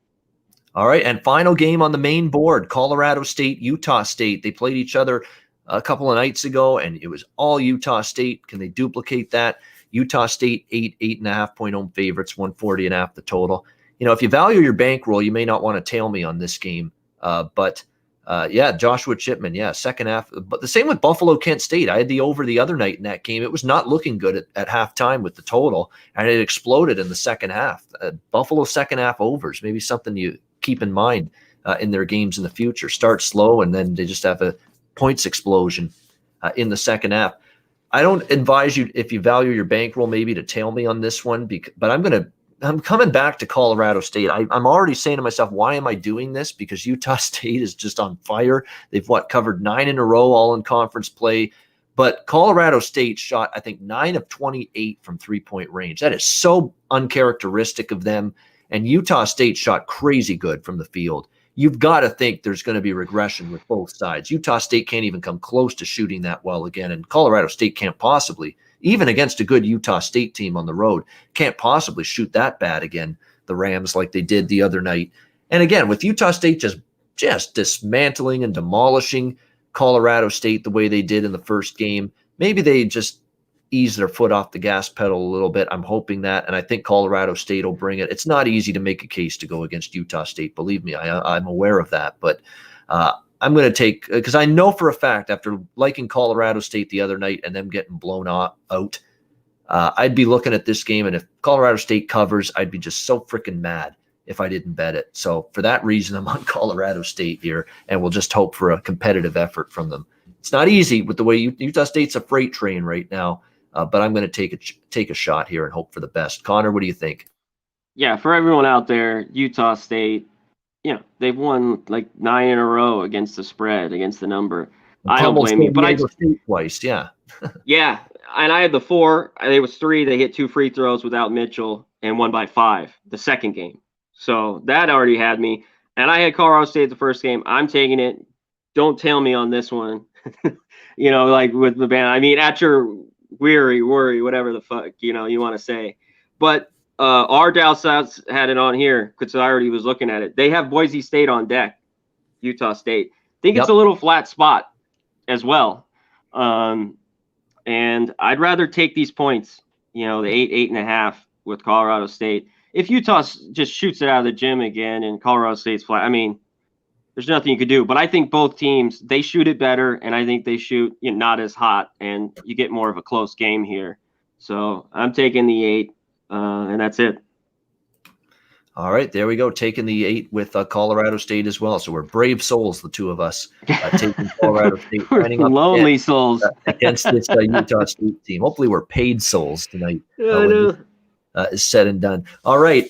All right, and final game on the main board, Colorado State, Utah State. They played each other a couple of nights ago, and it was all Utah State. Can they duplicate that? Utah State, 8.5-point home favorites, 140.5 the total. If you value your bankroll, you may not want to tail me on this game, but Joshua Chipman, second half. But the same with Buffalo, Kent State. I had the over the other night in that game. It was not looking good at halftime with the total, and it exploded in the second half. Buffalo second half overs, maybe something you keep in mind in their games in the future. Start slow, and then they just have a points explosion in the second half. I don't advise you, if you value your bankroll, maybe to tail me on this one, but I'm coming back to Colorado State. I'm already saying to myself, why am I doing this? Because Utah State is just on fire. They've covered 9 in a row, all in conference play. But Colorado State shot, I think, 9 of 28 from 3-point range. That is so uncharacteristic of them. And Utah State shot crazy good from the field. You've got to think there's going to be regression with both sides. Utah State can't even come close to shooting that well again, and Colorado State can't possibly, even against a good Utah State team on the road, can't possibly shoot that bad again, the Rams, like they did the other night. And again, with Utah State just dismantling and demolishing Colorado State the way they did in the first game, maybe they just ease their foot off the gas pedal a little bit. I'm hoping that, and I think Colorado State will bring it. It's not easy to make a case to go against Utah State. Believe me, I'm aware of that. But I'm going to take, because I know for a fact after liking Colorado State the other night and them getting blown out, I'd be looking at this game, and if Colorado State covers, I'd be just so freaking mad if I didn't bet it. So for that reason, I'm on Colorado State here, and we'll just hope for a competitive effort from them. It's not easy with the way Utah State's a freight train right now. But I'm going to take a shot here and hope for the best. Conor, what do you think? Yeah, for everyone out there, Utah State, they've won like 9 in a row against the spread, against the number. I don't blame you, but I State twice, yeah. Yeah, and I had the 4. It was 3. They hit 2 free throws without Mitchell and won by 5 the second game. So that already had me. And I had Colorado State the first game. I'm taking it. Don't tail me on this one. Like with the band. I mean, at your worry, whatever the fuck you want to say. But our Dallas Souths had it on here because I already was looking at it. They have Boise State on deck, Utah State. I think it's a little flat spot as well. And I'd rather take these points, the 8.5 with Colorado State. If Utah just shoots it out of the gym again and Colorado State's flat, I mean, there's nothing you could do. But I think both teams, they shoot it better, and I think they shoot not as hot, and you get more of a close game here. So I'm taking the 8, and that's it. All right, there we go. Taking the 8 with Colorado State as well. So we're brave souls, the two of us, taking Colorado State. Lonely souls against this Utah State team. Hopefully we're paid souls tonight. Is said and done. All right,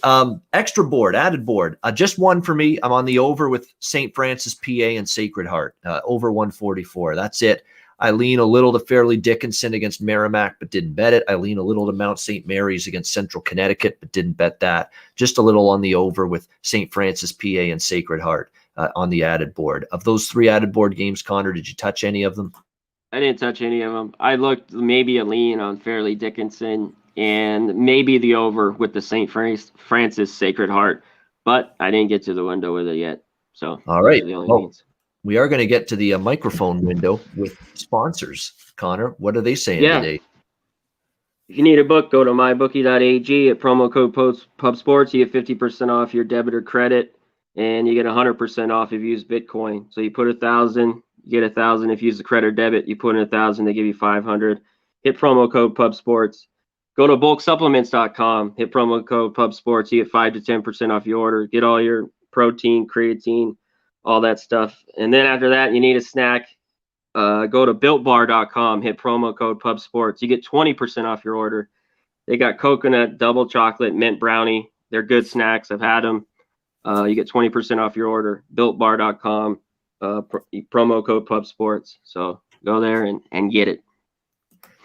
extra board, added board. Just one for me. I'm on the over with St. Francis, PA, and Sacred Heart. Over 144. That's it. I lean a little to Fairleigh Dickinson against Merrimack, but didn't bet it. I lean a little to Mount St. Mary's against Central Connecticut, but didn't bet that. Just a little on the over with St. Francis, PA, and Sacred Heart on the added board. Of those 3 added board games, Connor, did you touch any of them? I didn't touch any of them. I looked maybe a lean on Fairleigh Dickinson and maybe the over with the St. Francis Sacred Heart, but I didn't get to the window with it yet. So all right. We are going to get to the microphone window with sponsors. Connor, what are they saying today? If you need a book, go to mybookie.ag at promo code PubSports. You get 50% off your debit or credit, and you get 100% off if you use Bitcoin. So you put 1,000, you get 1,000. If you use the credit or debit, you put in 1,000, they give you 500. Hit promo code PubSports. Go to bulksupplements.com. Hit promo code PubSports. You get 5 to 10% off your order. Get all your protein, creatine, all that stuff. And then after that, you need a snack. Go to builtbar.com, hit promo code PubSports. You get 20% off your order. They got coconut, double chocolate, mint brownie. They're good snacks. I've had them. You get 20% off your order. Builtbar.com, promo code PubSports. So go there and get it.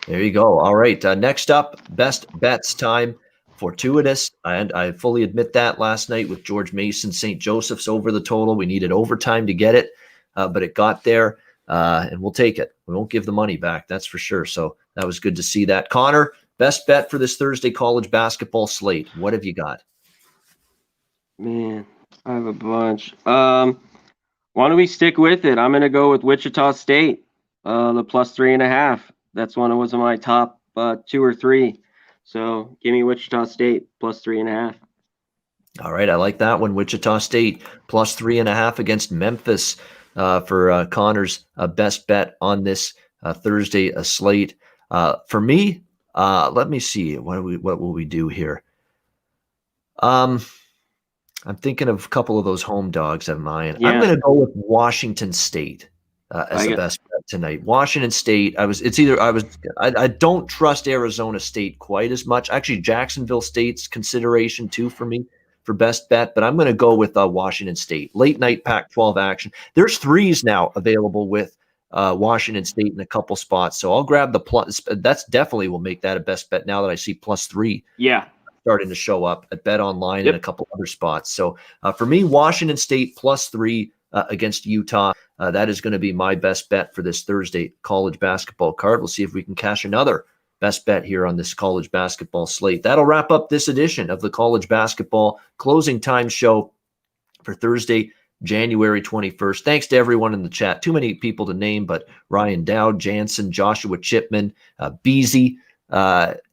There you go. All right. Next up, best bets time. Fortuitous, and I fully admit that last night with George Mason, St. Joseph's over the total. We needed overtime to get it, but it got there, and we'll take it. We won't give the money back, that's for sure. So that was good to see that. Connor, best bet for this Thursday college basketball slate. What have you got? Man, I have a bunch. Why don't we stick with it? I'm going to go with Wichita State, the plus 3.5. That's one of my top 2 or 3. So give me Wichita State plus 3.5. All right, I like that one. Wichita State plus 3.5 against Memphis for Connor's best bet on this Thursday slate. For me, let me see. What will we do here? I'm thinking of a couple of those home dogs of mine. Yeah. I'm going to go with Washington State as the best bet tonight. Washington State. I don't trust Arizona State quite as much. Actually, Jacksonville State's consideration too for me for best bet, but I'm going to go with Washington State. Late night Pac-12 action. There's 3s now available with Washington State in a couple spots, so I'll grab the plus. That's definitely will make that a best bet now that I see plus 3. Yeah. Starting to show up at Bet Online and a couple other spots. So for me, Washington State plus 3 against Utah. That is going to be my best bet for this Thursday college basketball card. We'll see if we can cash another best bet here on this college basketball slate. That'll wrap up this edition of the College Basketball Closing Time Show for Thursday, January 21st. Thanks to everyone in the chat. Too many people to name, but Ryan Dowd, Jansen, Joshua Chipman, Beasy,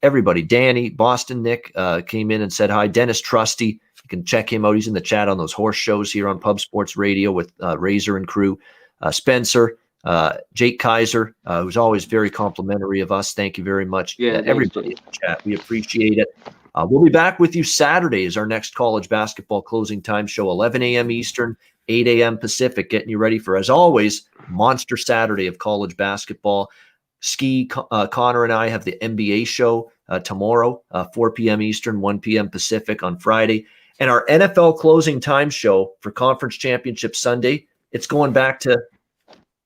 everybody, Danny, Boston Nick came in and said hi. Dennis Trusty, you can check him out. He's in the chat on those horse shows here on Pub Sports Radio with Razor and crew. Spencer, Jake Kaiser, who's always very complimentary of us. Thank you very much. Yeah, everybody in the chat. We appreciate it. We'll be back with you Saturday as our next college basketball closing time show, 11 a.m. Eastern, 8 a.m. Pacific, getting you ready for, as always, Monster Saturday of college basketball. Connor and I have the NBA show tomorrow, 4 p.m. Eastern, 1 p.m. Pacific on Friday. And our NFL closing time show for Conference Championship Sunday, it's going back to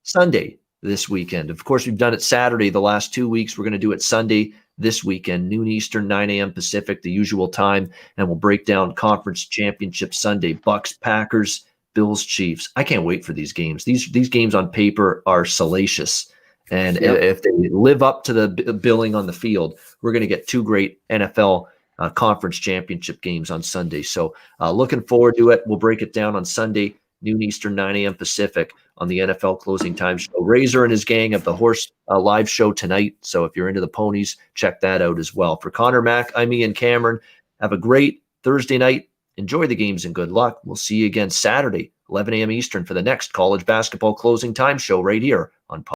Sunday this weekend. Of course, we've done it Saturday the last 2 weeks. We're going to do it Sunday this weekend, noon Eastern, 9 a.m. Pacific, the usual time. And we'll break down Conference Championship Sunday, Bucks, Packers, Bills, Chiefs. I can't wait for these games. These games on paper are salacious. And if they live up to the billing on the field, we're going to get 2 great NFL conference championship games on Sunday. So looking forward to it. We'll break it down on Sunday noon Eastern, 9 a.m. Pacific on the NFL Closing Time Show. Razor and his gang have the horse live show tonight. So if you're into the ponies, check that out as well. For Conor, Mac, I'm Ian Cameron. Have a great Thursday night. Enjoy the games and good luck. We'll see you again Saturday, 11 a.m. Eastern for the next College Basketball Closing Time Show right here on